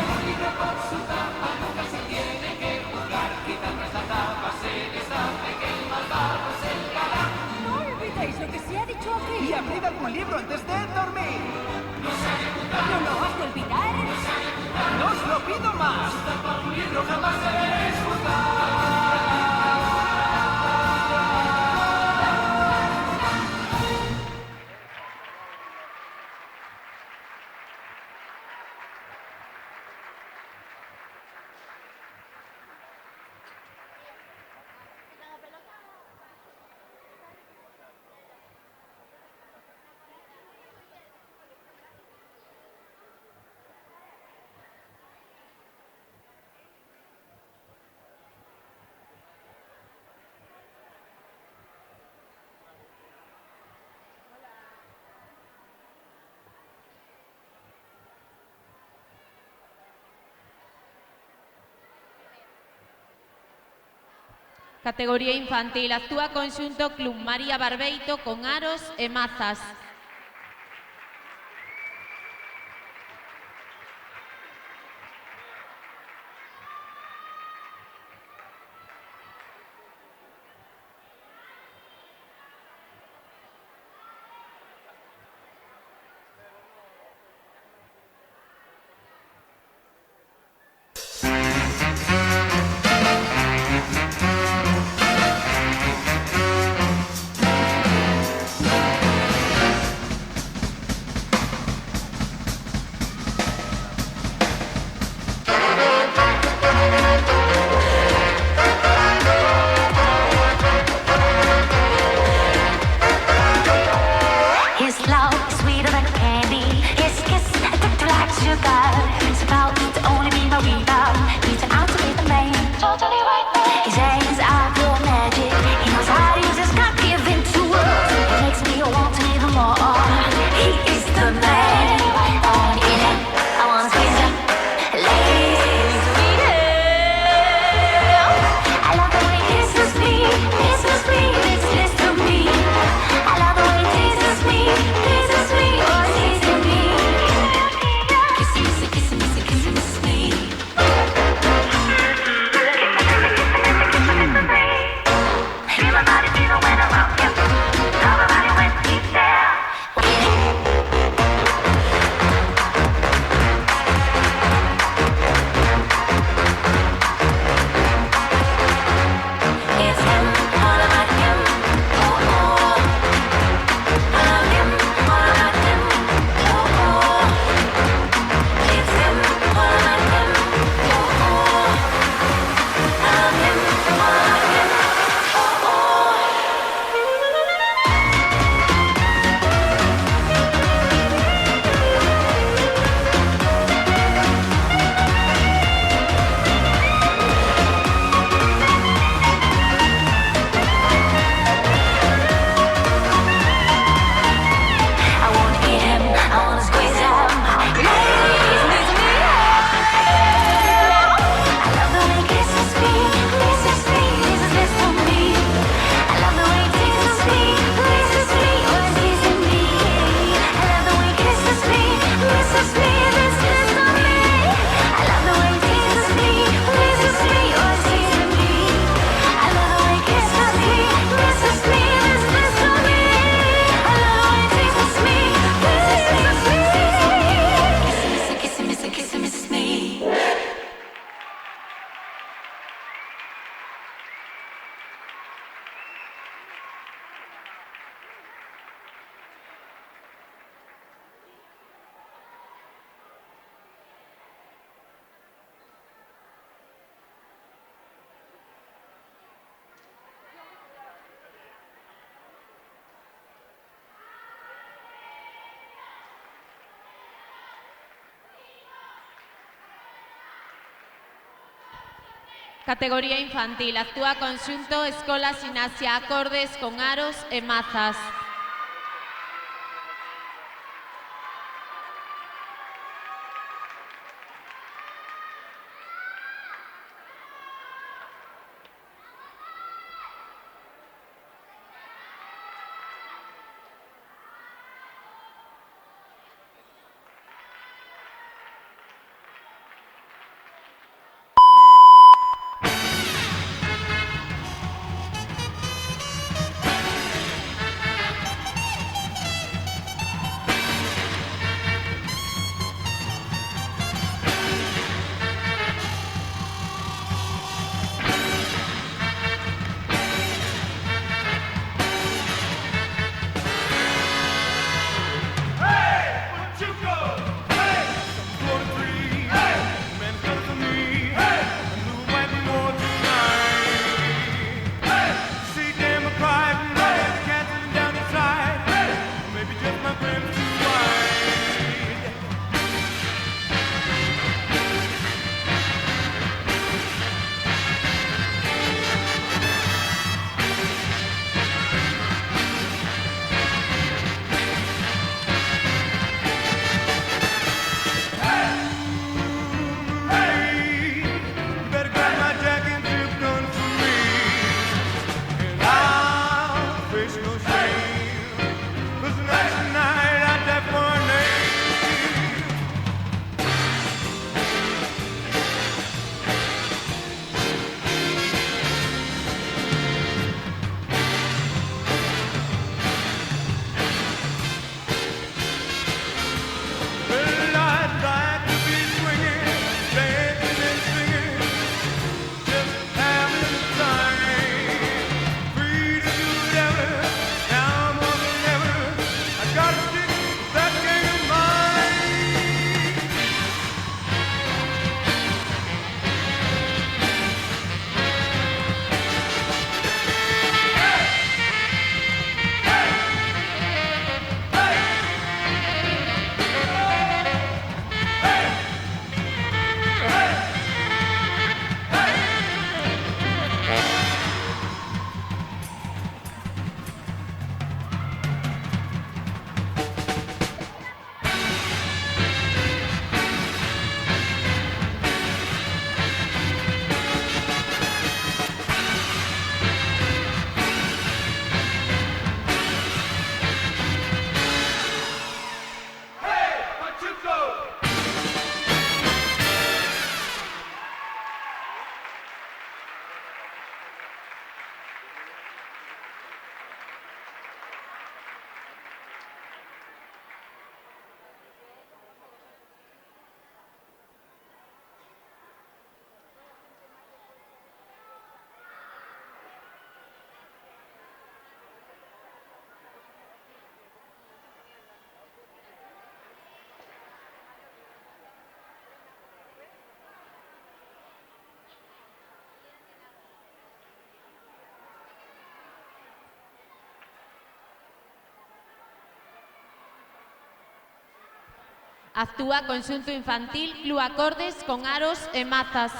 Un libro por su tapa nunca se tiene que juzgar. Quizá tras la tapa se destape que el malvado es el galán. No olvidéis lo que se ha dicho aquí. Y abrid algún libro antes de dormir. No lo has de olvidar. ¡No os lo pido más! Un libro jamás deberéis juzgar. Categoría infantil, actúa conxunto Club María Barbeito con aros e mazas. Categoría infantil. Actúa conxunto Escola Xinasia Acordes con Aros e Mazas. Actúa conxunto infantil Club Acordes con Aros e Mazas.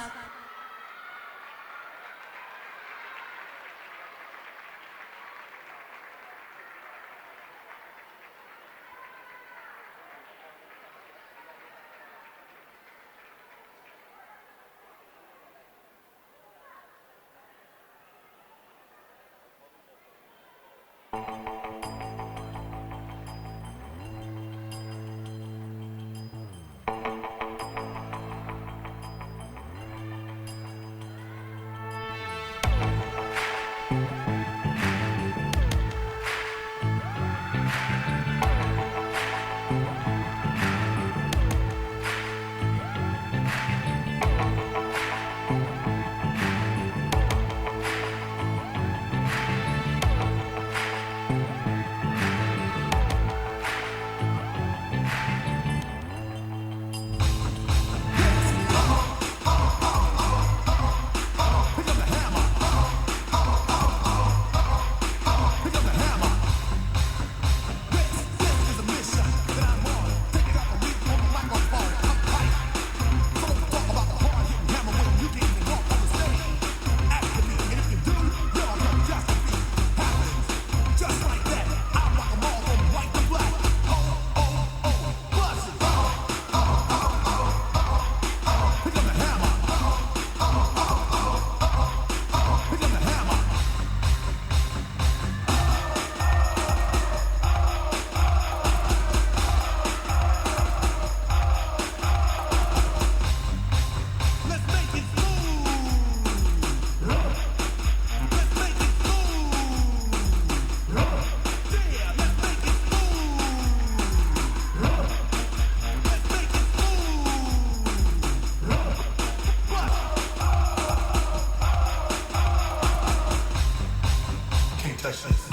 touch this.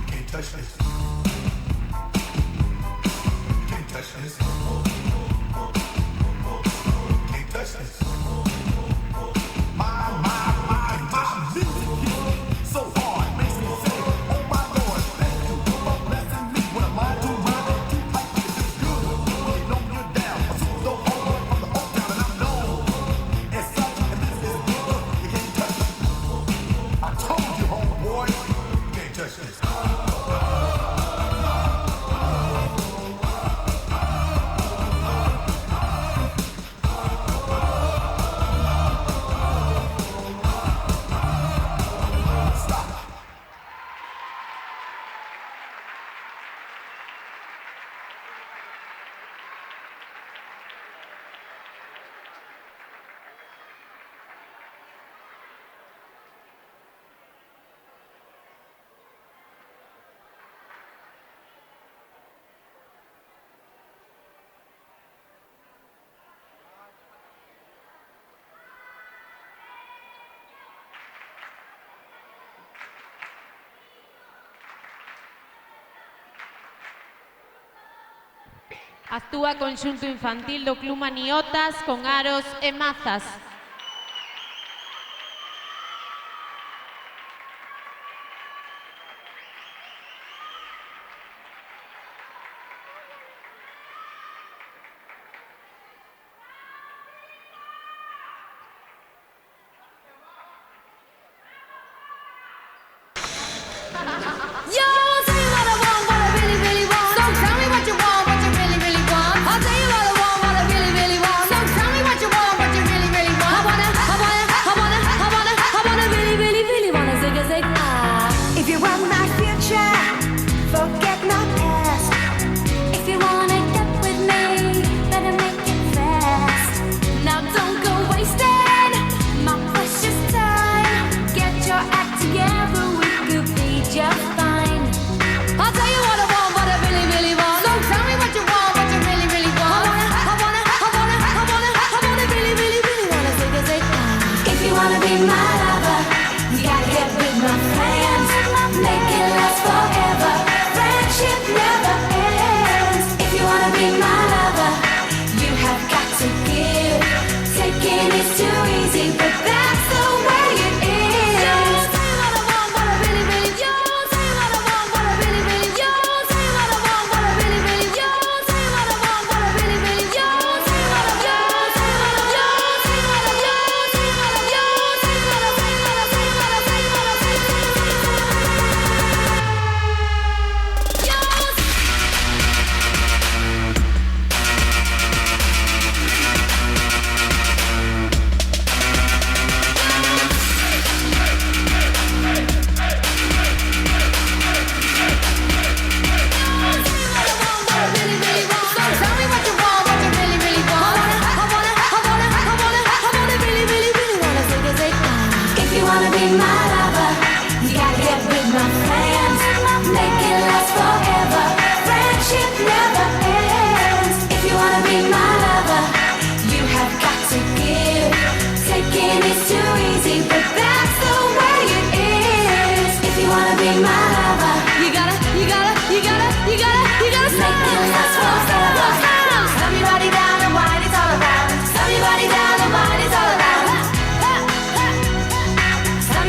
Can't touch this. Can't touch this. Can't touch this. My music hits so hard, makes me say, oh my Lord, thank you for blessing me. What am I doing? Keep like this is good. You know you're down. I'm so hard from the Oak Town, and I'm known as such, and this is good. You can't touch it. I told you, homeboy, you can't touch this. Actúa conxunto infantil do Club Maniotas con aros e mazas.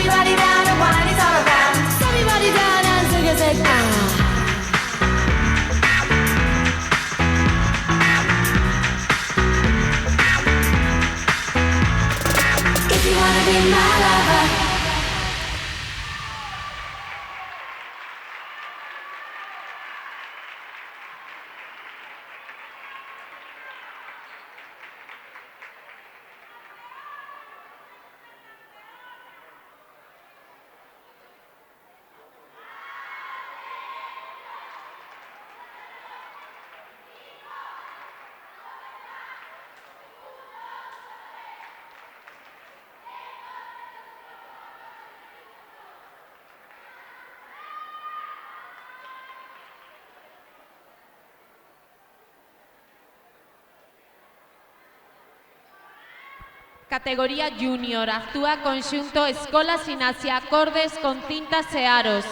Everybody Categoría Junior, actúa conxunto Escola Sinasia Acordes con Tintas e Aros.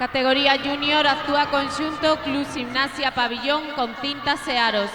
Categoría Junior, actúa conxunto Club Gimnasia Pabillón con Tintas e Aros.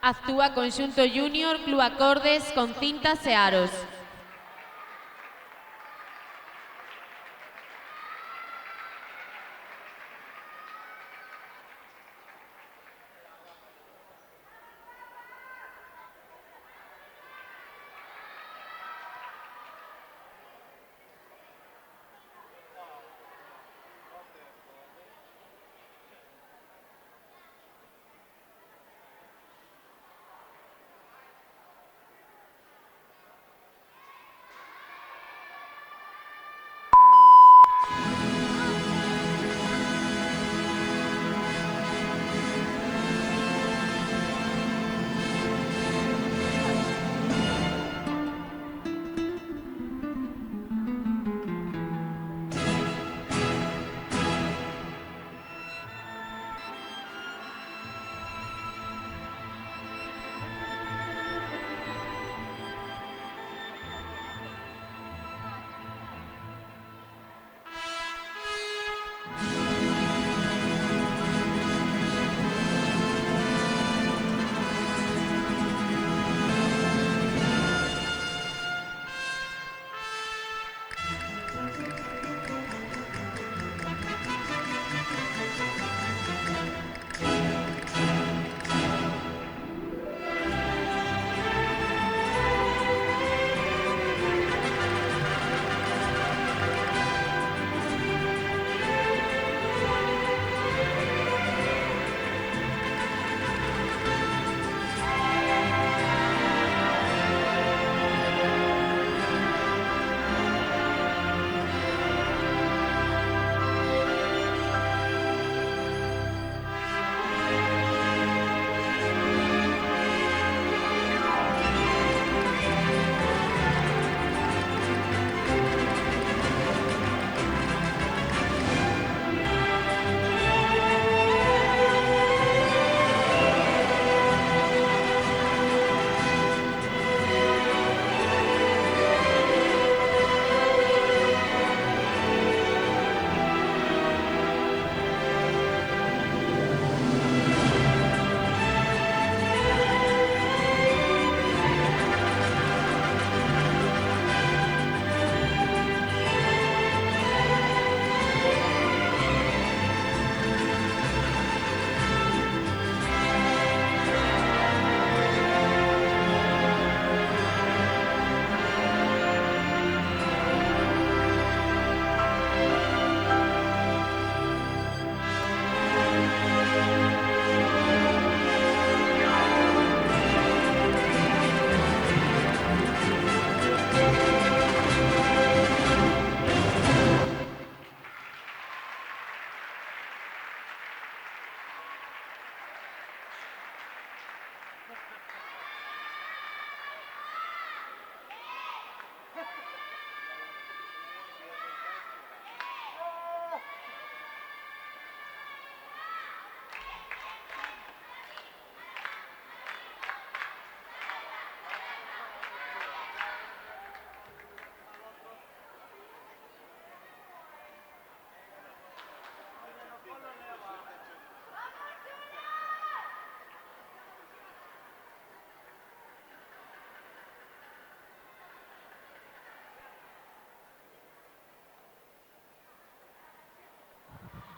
Actúa Conxunto Júnior Club Acordes con cintas e aros.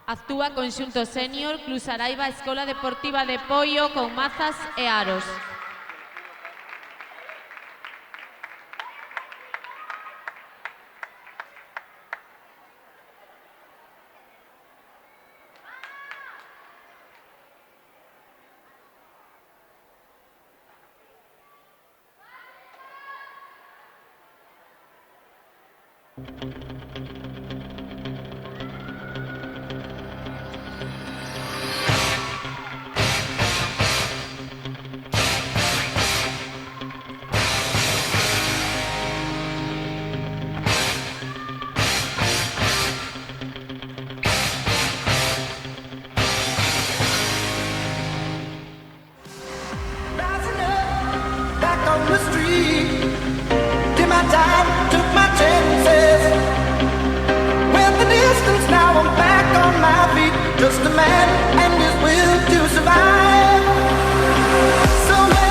Actúa Conxunto Senior Club Saraiva Escola Deportiva de Poio con mazas e aros. Just a man and his will to survive. So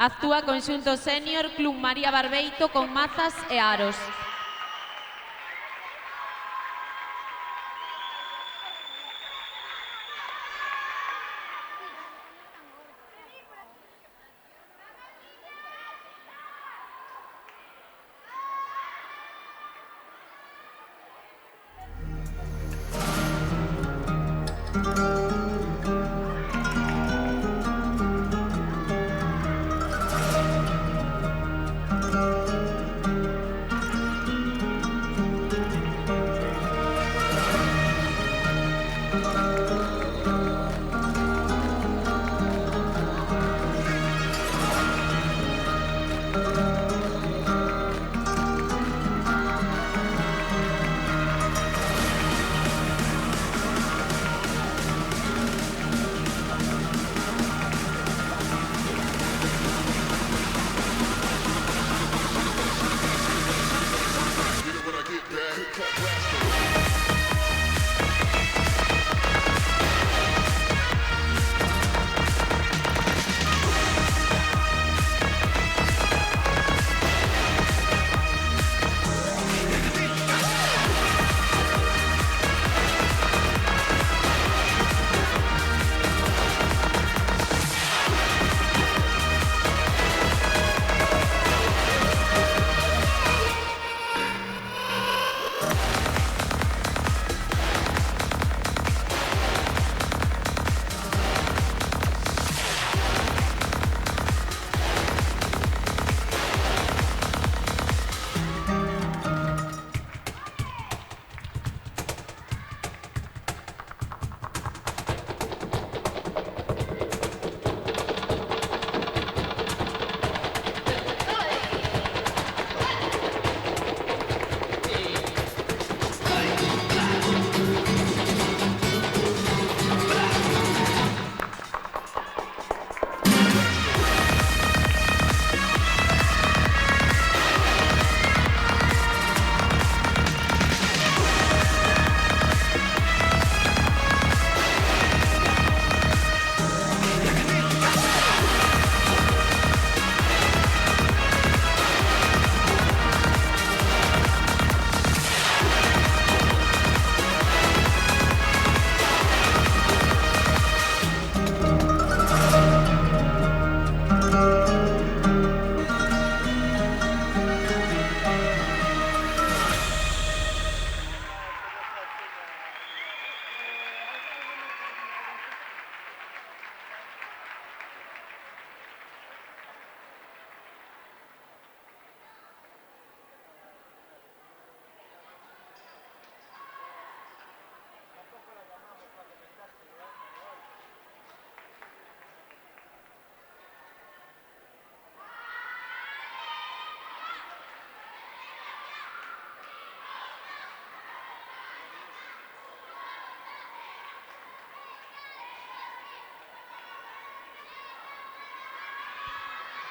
Actúa Conxunto Senior Club María Barbeito con mazas e aros.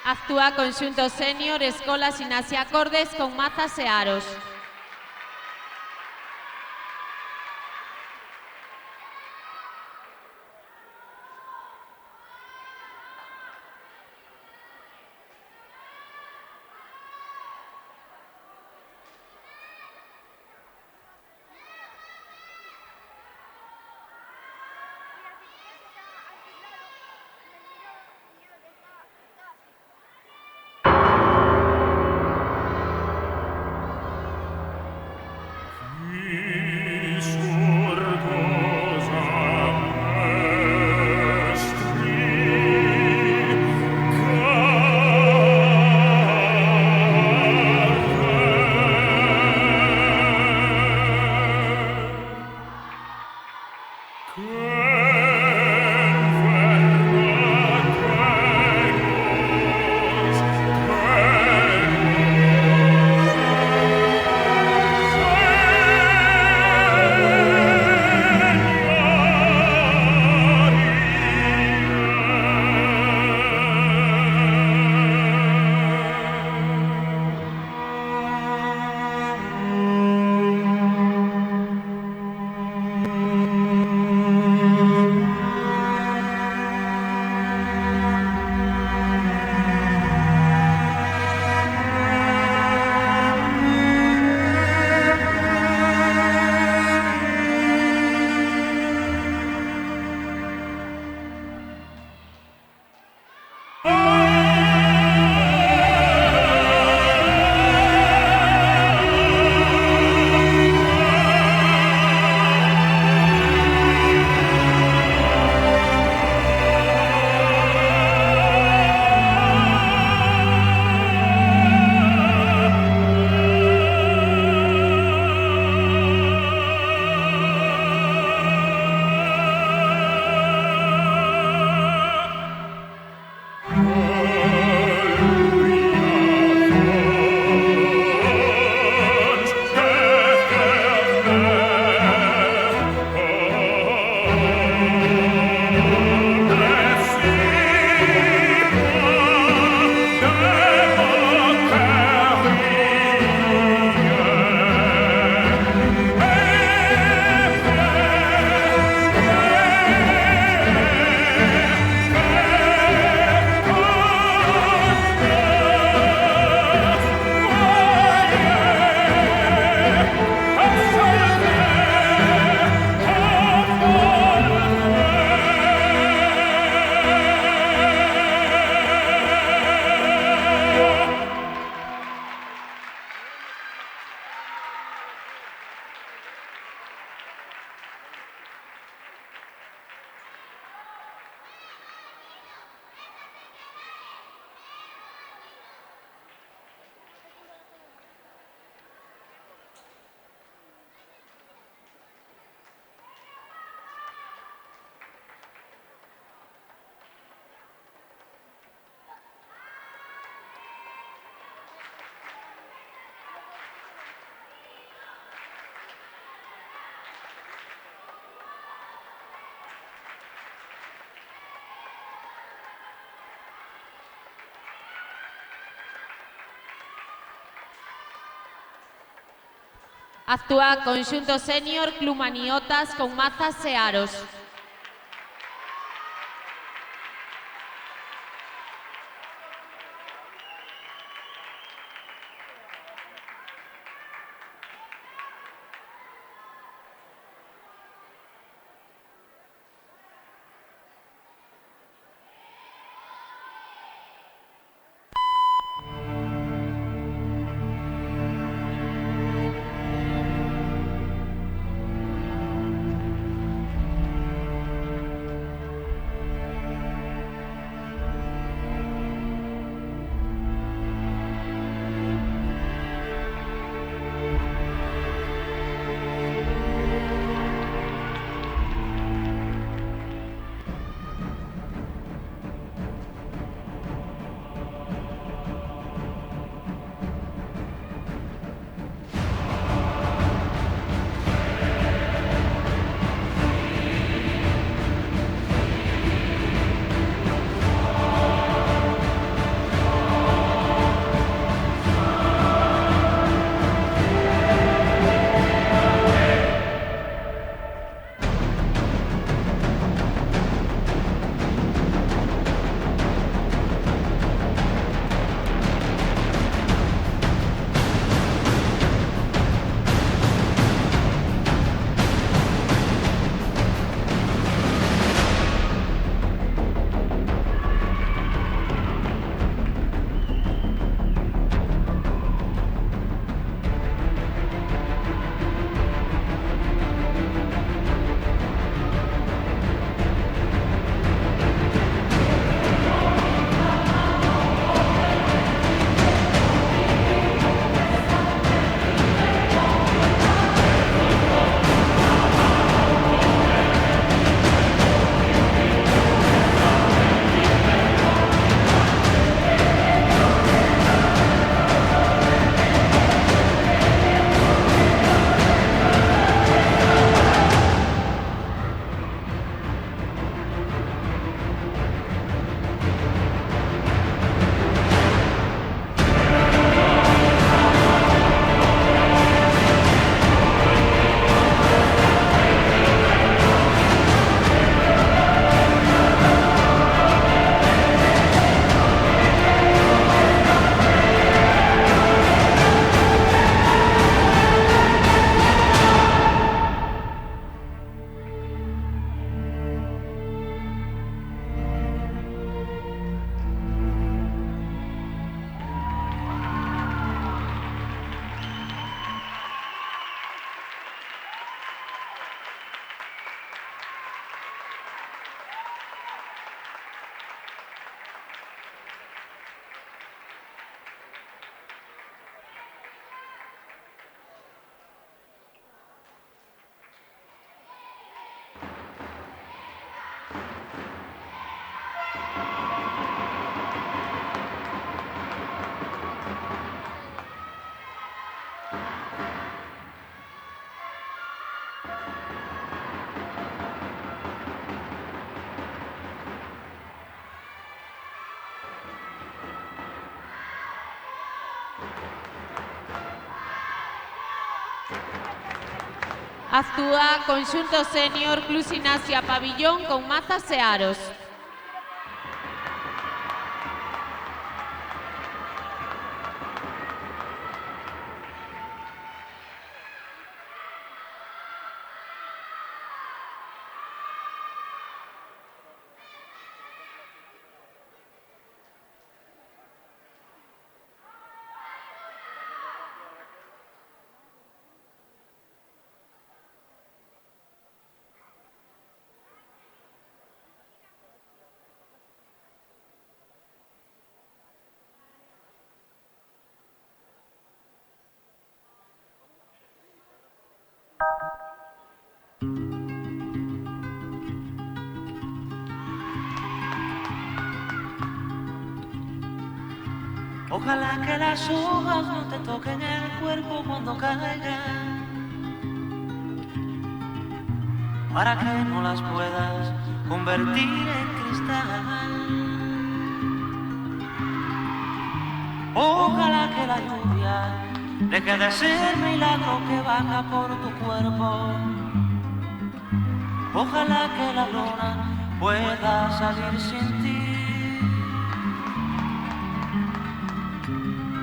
Actúa Conxunto Senior Escola Sinasí Acordes con mazas e aros. Actúa Conxunto Senior Club Maniotas con mazas e aros. Actúa Conxunto Senior Club Sinasia Pabillón con mazas e aros. Ojalá que las hojas no te toquen el cuerpo cuando caigan, para que no las puedas convertir en cristal. Ojalá que la lluvia deje de ser milagro que baja por tu cuerpo. Ojalá que la luna pueda salir sin ti.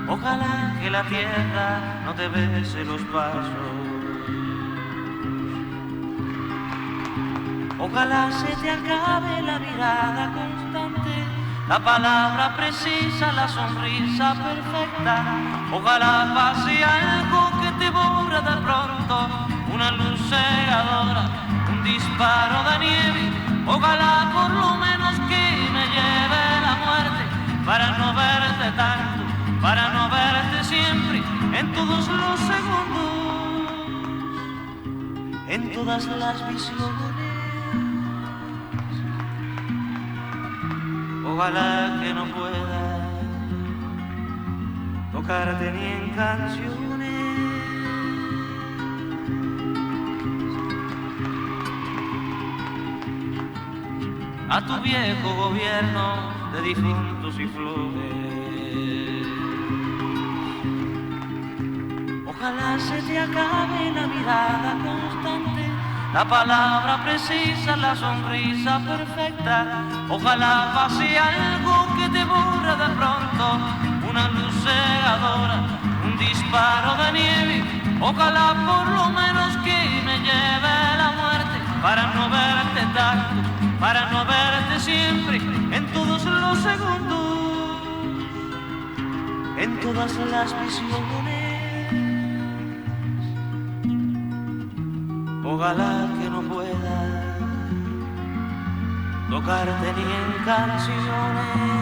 Ojalá que la tierra no te bese los pasos. Ojalá se te acabe la mirada constante, la palabra precisa, la sonrisa perfecta. Ojalá pase algo que te borre de pronto, una luz cegadora, un disparo de nieve. Ojalá por lo menos que me lleve la muerte, para no verte tanto, para no verte siempre, en todos los segundos, en todas las visiones. Ojalá que no pueda tocarte ni en canciones. A tu viejo gobierno de difuntos y flores. Ojalá se te acabe la mirada constante, la palabra precisa, la sonrisa perfecta. Ojalá pase algo que te borre de pronto, una luz cegadora, un disparo de nieve. Ojalá por lo menos que me lleve la muerte, para no verte tanto, para no verte siempre, en todos los segundos, en todas las visiones. Ojalá que no pueda tocarte ni en canciones.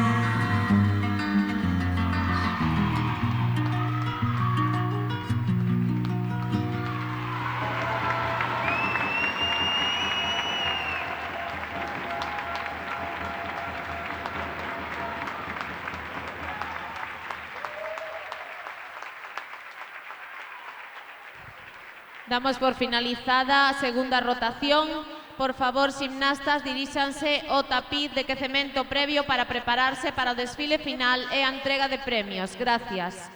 Damos por finalizada a segunda rotación. Por favor, gimnastas, diríxanse ao tapiz de quecemento previo para prepararse para o desfile final e a entrega de premios. Gracias.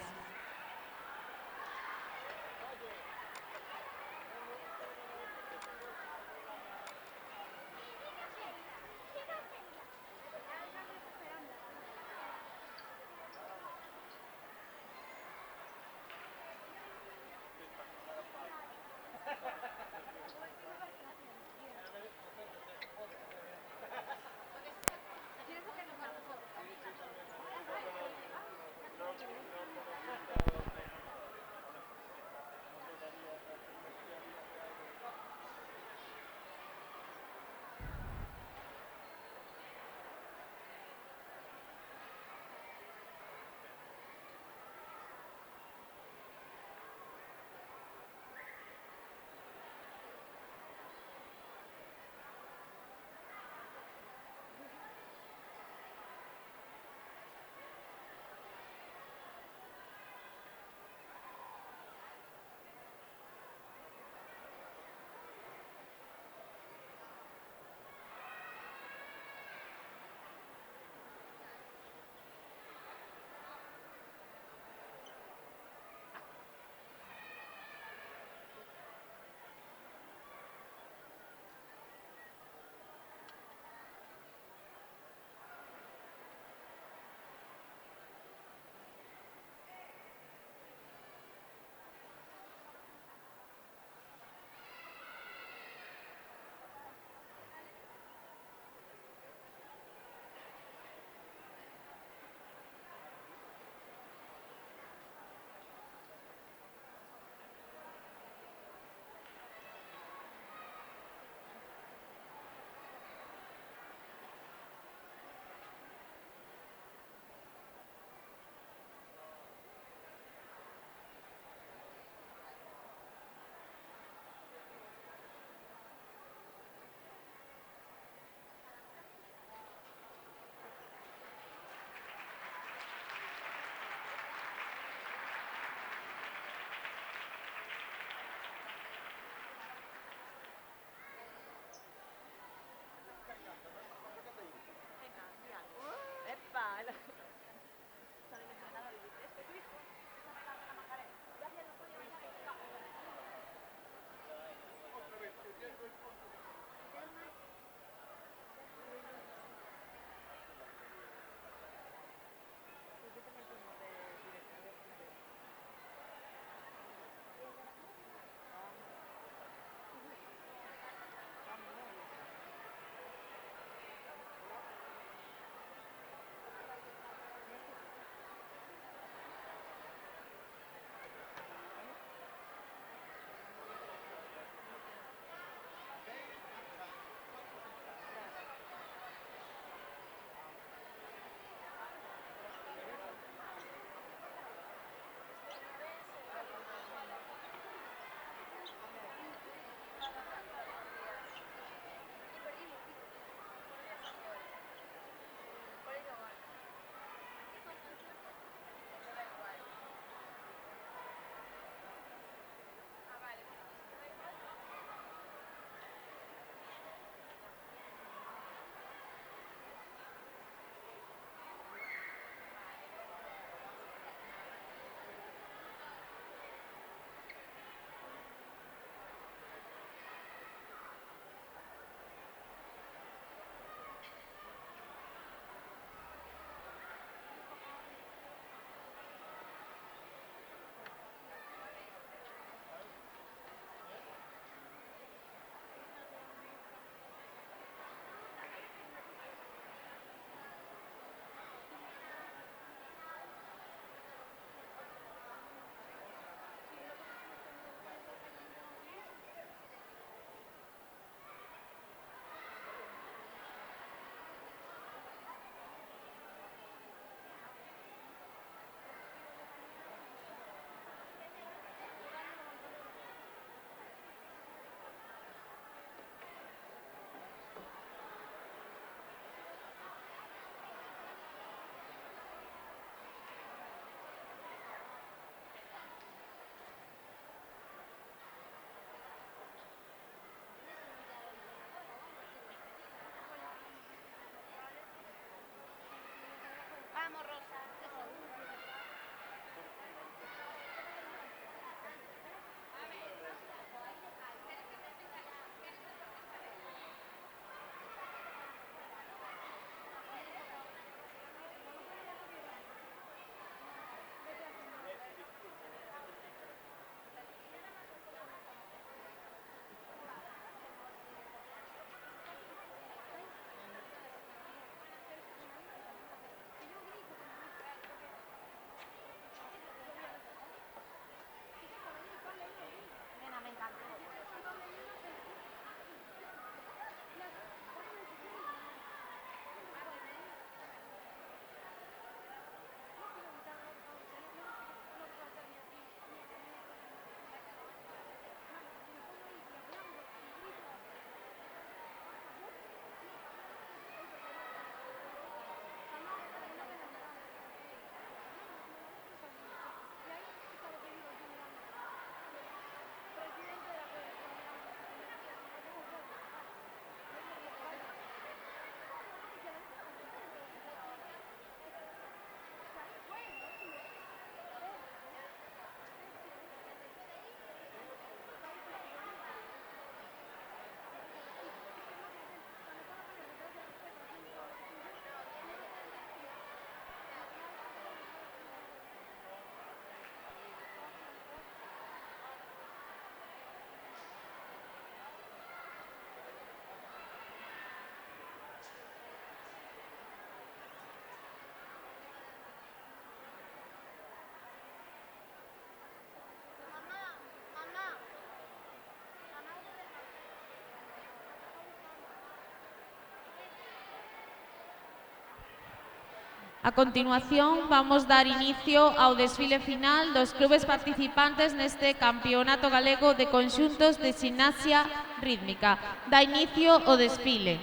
A continuación, vamos dar inicio ao desfile final dos clubes participantes neste Campeonato Galego de Conxuntos de Ximnasia Rítmica. Da inicio o desfile.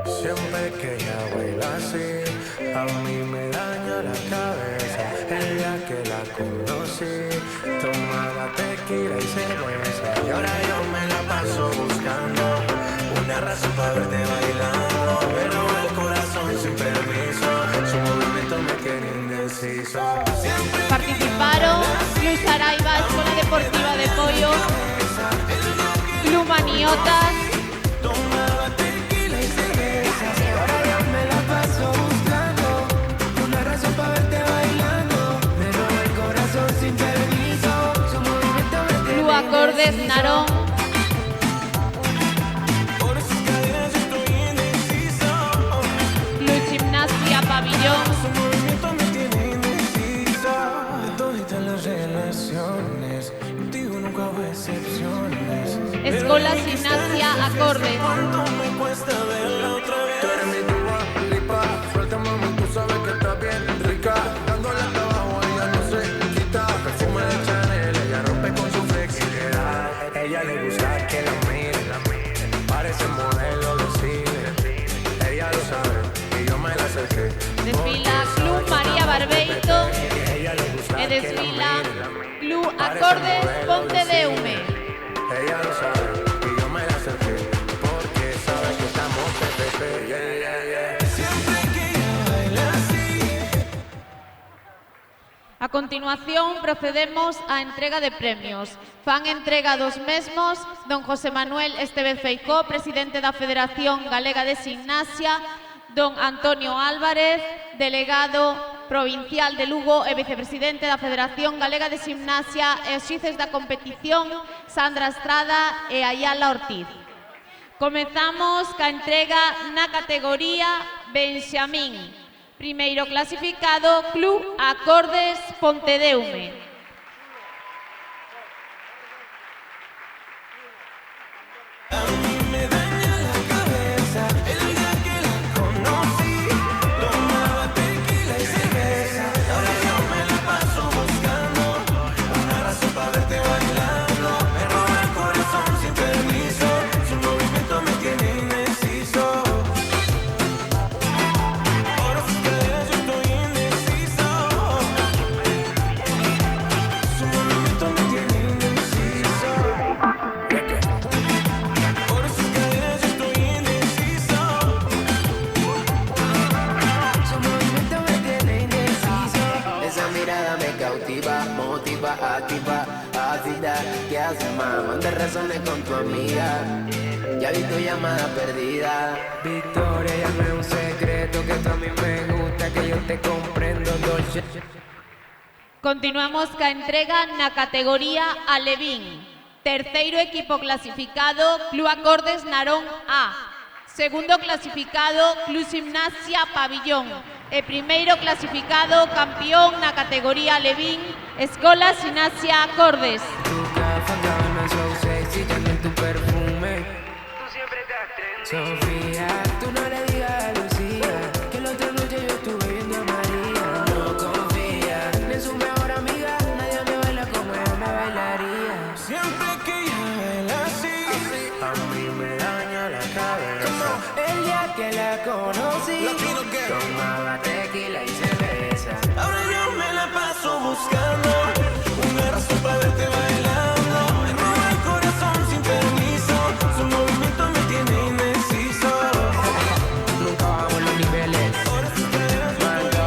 Siempre que ella baila así, a mí me daña la cabeza. El día que la conocí, tomaba tequila y cerveza. Y ahora yo me la paso buscando una razón para verte bailando. Pero el corazón sin permiso, su movimiento me tiene indeciso. Participaron Club Saraiva, Escuela Deportiva de Pollo, Club Maniotas, Tomaba tequila y cerveza. Ahora yo me la paso buscando una razón para verte bailando. Me roba el corazón sin permiso, su movimiento me tiene Club Acordes Narón, por esas cadenas yo estoy indeciso. Club Gimnasia Pabellón, Su movimiento me tiene indeciso. De toditas las relaciones, contigo nunca hubo excepciones. Escola Gimnasia Acordes. ¿Cuánto me cuesta verla otra vez? Tú eres mi tuba, lipa, suelta mami, tú sabes que está bien rica. Dándole hasta abajo, ella no se quita. Perfume de Chanel, ella rompe con su flexibilidad. Ella le gusta que la miren, parece modelo de cine. Ella lo sabe y yo me la acerqué. Desfila Club María Barbeito e desfila Club Acordes Pontedeume. Ella lo sabe y yo me la acerqué porque sabe que estamos PPP. Siempre que ella baila así. A continuación procedemos á entrega de premios. Fan entrega dos mesmos don José Manuel Estevez Feijó, presidente da Federación Galega de Ximnasia, don Antonio Álvarez, delegado provincial de Lugo e vicepresidente da Federación Galega de Ximnasia, e os xuíces da competición Sandra Estrada e Ayala Ortiz. Comezamos ca entrega na categoría Benxamín. Primeiro clasificado, Club Acordes Pontedeume. Me daña la cabeza el día que la conocí. Tomaba tequila y cerveza. Ahora yo me la paso buscando una razón para verte bailando. Me roba el corazón sin permiso, su movimiento me tiene indeciso. Por sus cadenas yo estoy indeciso. Su movimiento me tiene indeciso. Por sus cadenas yo estoy indeciso. Su movimiento me tiene indeciso. Esa mirada me cautiva, motiva, activa, ácida. ¿Qué haces, mamá? Manda razones con tu amiga. Ya vi tu llamada perdida. Victoria, llame un secreto que tú a mí me gusta, que yo te comprendo, Dolce. Continuamos ca entrega na categoría Alevín. Terceiro equipo clasificado, Club Acordes Narón A. Segundo clasificado, Club Gimnasia Pabellón. E primeiro clasificado, campeón na categoría Alevín, Escola Ximnasia Acordes. Tu café andaba so sexy, también tu perfume. Tú siempre estás trendy. Sofía, tú no le digas a Lucía que la otra noche yo estuve viendo a María. No confía en su mejor amiga, nadie me baila como ella me bailaría. Siempre que ella baila así, a mí me daña la cabeza. El día que la conocí, tomaba tequila y cerveza. Ahora yo me la paso buscando una razón para verte bailando. Me roba el corazón sin permiso, su movimiento me tiene indeciso. Nunca bajamos los niveles, mando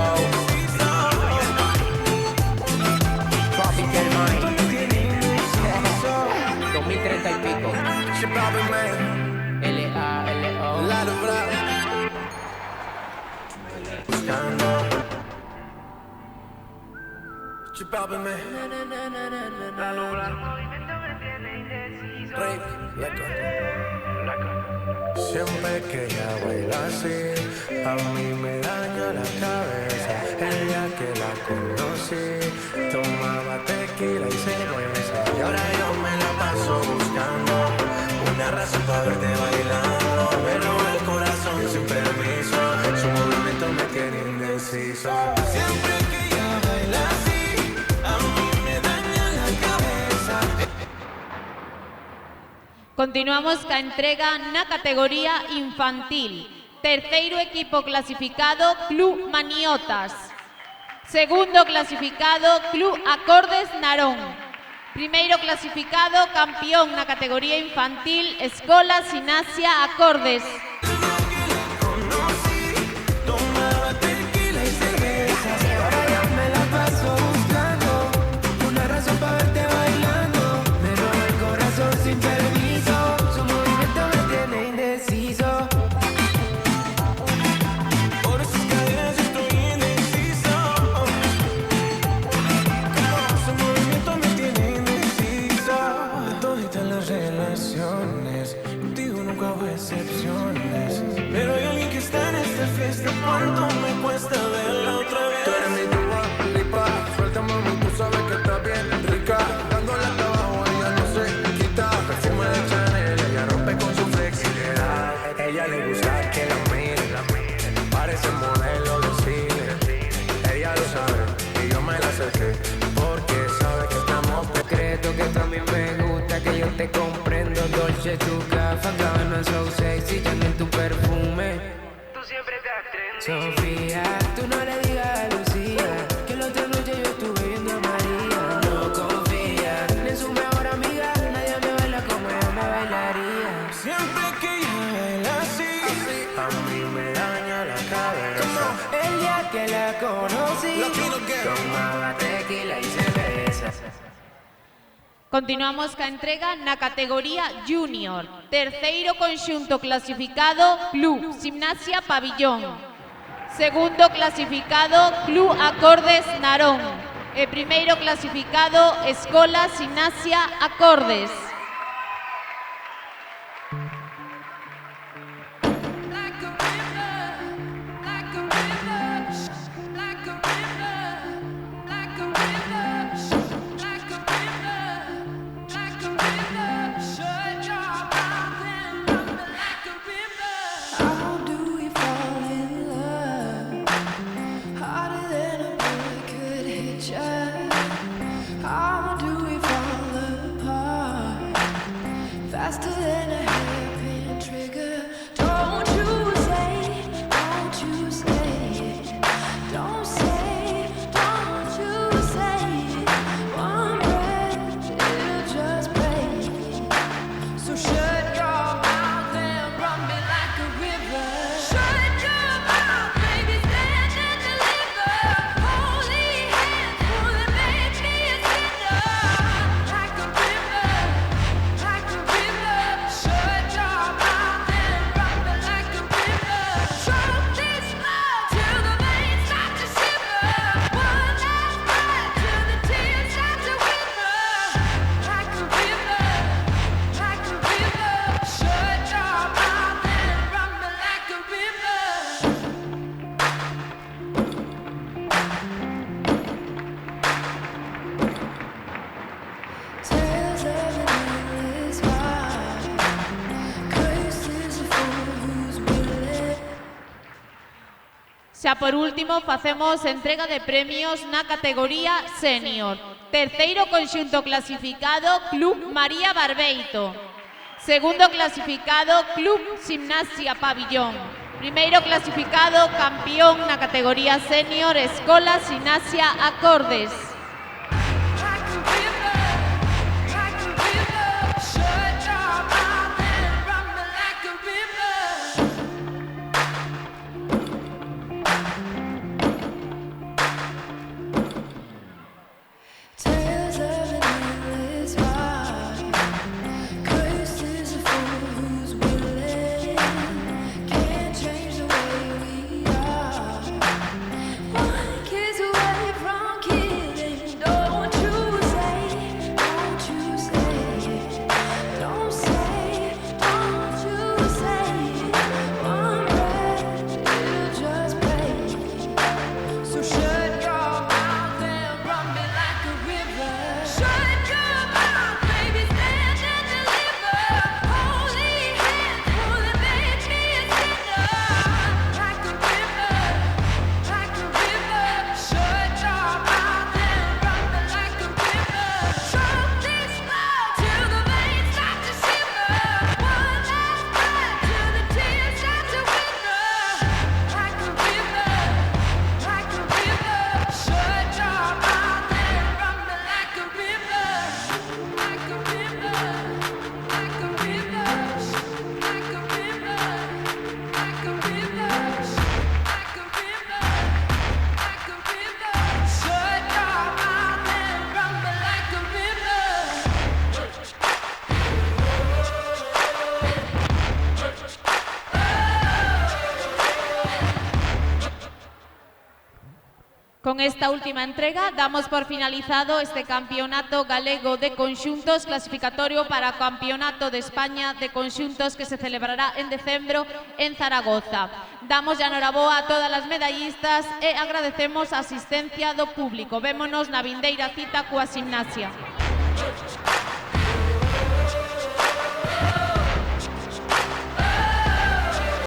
buscando. Chupápeme. Rey, siempre que ella baila así, a mí me daña la cabeza. El día que la conocí, tomaba tequila y cerveza. Y ahora yo me la paso buscando una razón para verte bailando. Pero el corazón sin permiso, su movimiento me tiene indeciso. Siempre que ella baila así, a mí me daña la cabeza. Continuamos ca entrega na categoría infantil. Terceiro equipo clasificado, Club Maniotas. Segundo clasificado, Club Acordes Narón. Primeiro clasificado, campeón na categoría infantil, Escola Sinasia Acordes. Pero hay alguien que está en esta fiesta. ¿Cuánto me cuesta verla otra vez? Tú eres mi Dua Lipa. Suelta, mami, tú sabes que está bien rica. Dándole hasta abajo, ella no se quita. Perfume de Chanel, ella rompe con su flexibilidad. Ella le gusta que la miren. Parece modelo de cine. Ella lo sabe y yo me la acerqué porque sabe que estamos Secreto que también me gusta, que yo te comprendo. Dolce, tu café, cabana so sexy, Chanel tu perfume. Tú siempre estás trendy. Sofía, tú no le digas a Lucía que la otra noche yo estuve viendo a María. No confía ni en su mejor amiga, nadie me baila como ella me bailaría. Siempre que ella baila así, a mí me daña la cabeza. El día que la conocí, tomaba tequila y cerveza. Continuamos ca entrega na categoría Junior. Terceiro conxunto clasificado, Club Gimnasia Pabillón. Segundo clasificado, Club Acordes Narón. E primeiro clasificado, Escola Gimnasia Acordes. Faster than a hairpin trigger. Don't you say, don't you say, don't say, don't you say. One breath, it'll just break. So shut your mouth and run me like a river. Shut your mouth, baby, stand and deliver. Holy hands, will it make me a sinner? Like a river, like a river. Shut your mouth and run me like a river. Drop this love till the veins start to shiver. One last breath till the tears start to whisper. Like a river, like a river. Shut your mouth and run me like a river. Tales of an endless ride. Cursed is a fool who's willing. Xa por último, facemos entrega de premios na categoría Senior. Terceiro conxunto clasificado, Club María Barbeito. Segundo clasificado, Club Gimnasia Pabillón. Primeiro clasificado, campeón na categoría Senior, Escola Gimnasia Acordes. Like a river, like a river. Shut your mouth and run me like a river. Tales of an endless ride. Cursed is a fool who's willing. Can't change the way we are. Con esta última entrega damos por finalizado este Campeonato Galego de Conxuntos clasificatorio para o Campeonato de España de Conxuntos que se celebrará en decembro en Zaragoza. Damos a noraboa a todas as medallistas e agradecemos a asistencia do público. Vémonos na vindeira cita coa Gimnasia.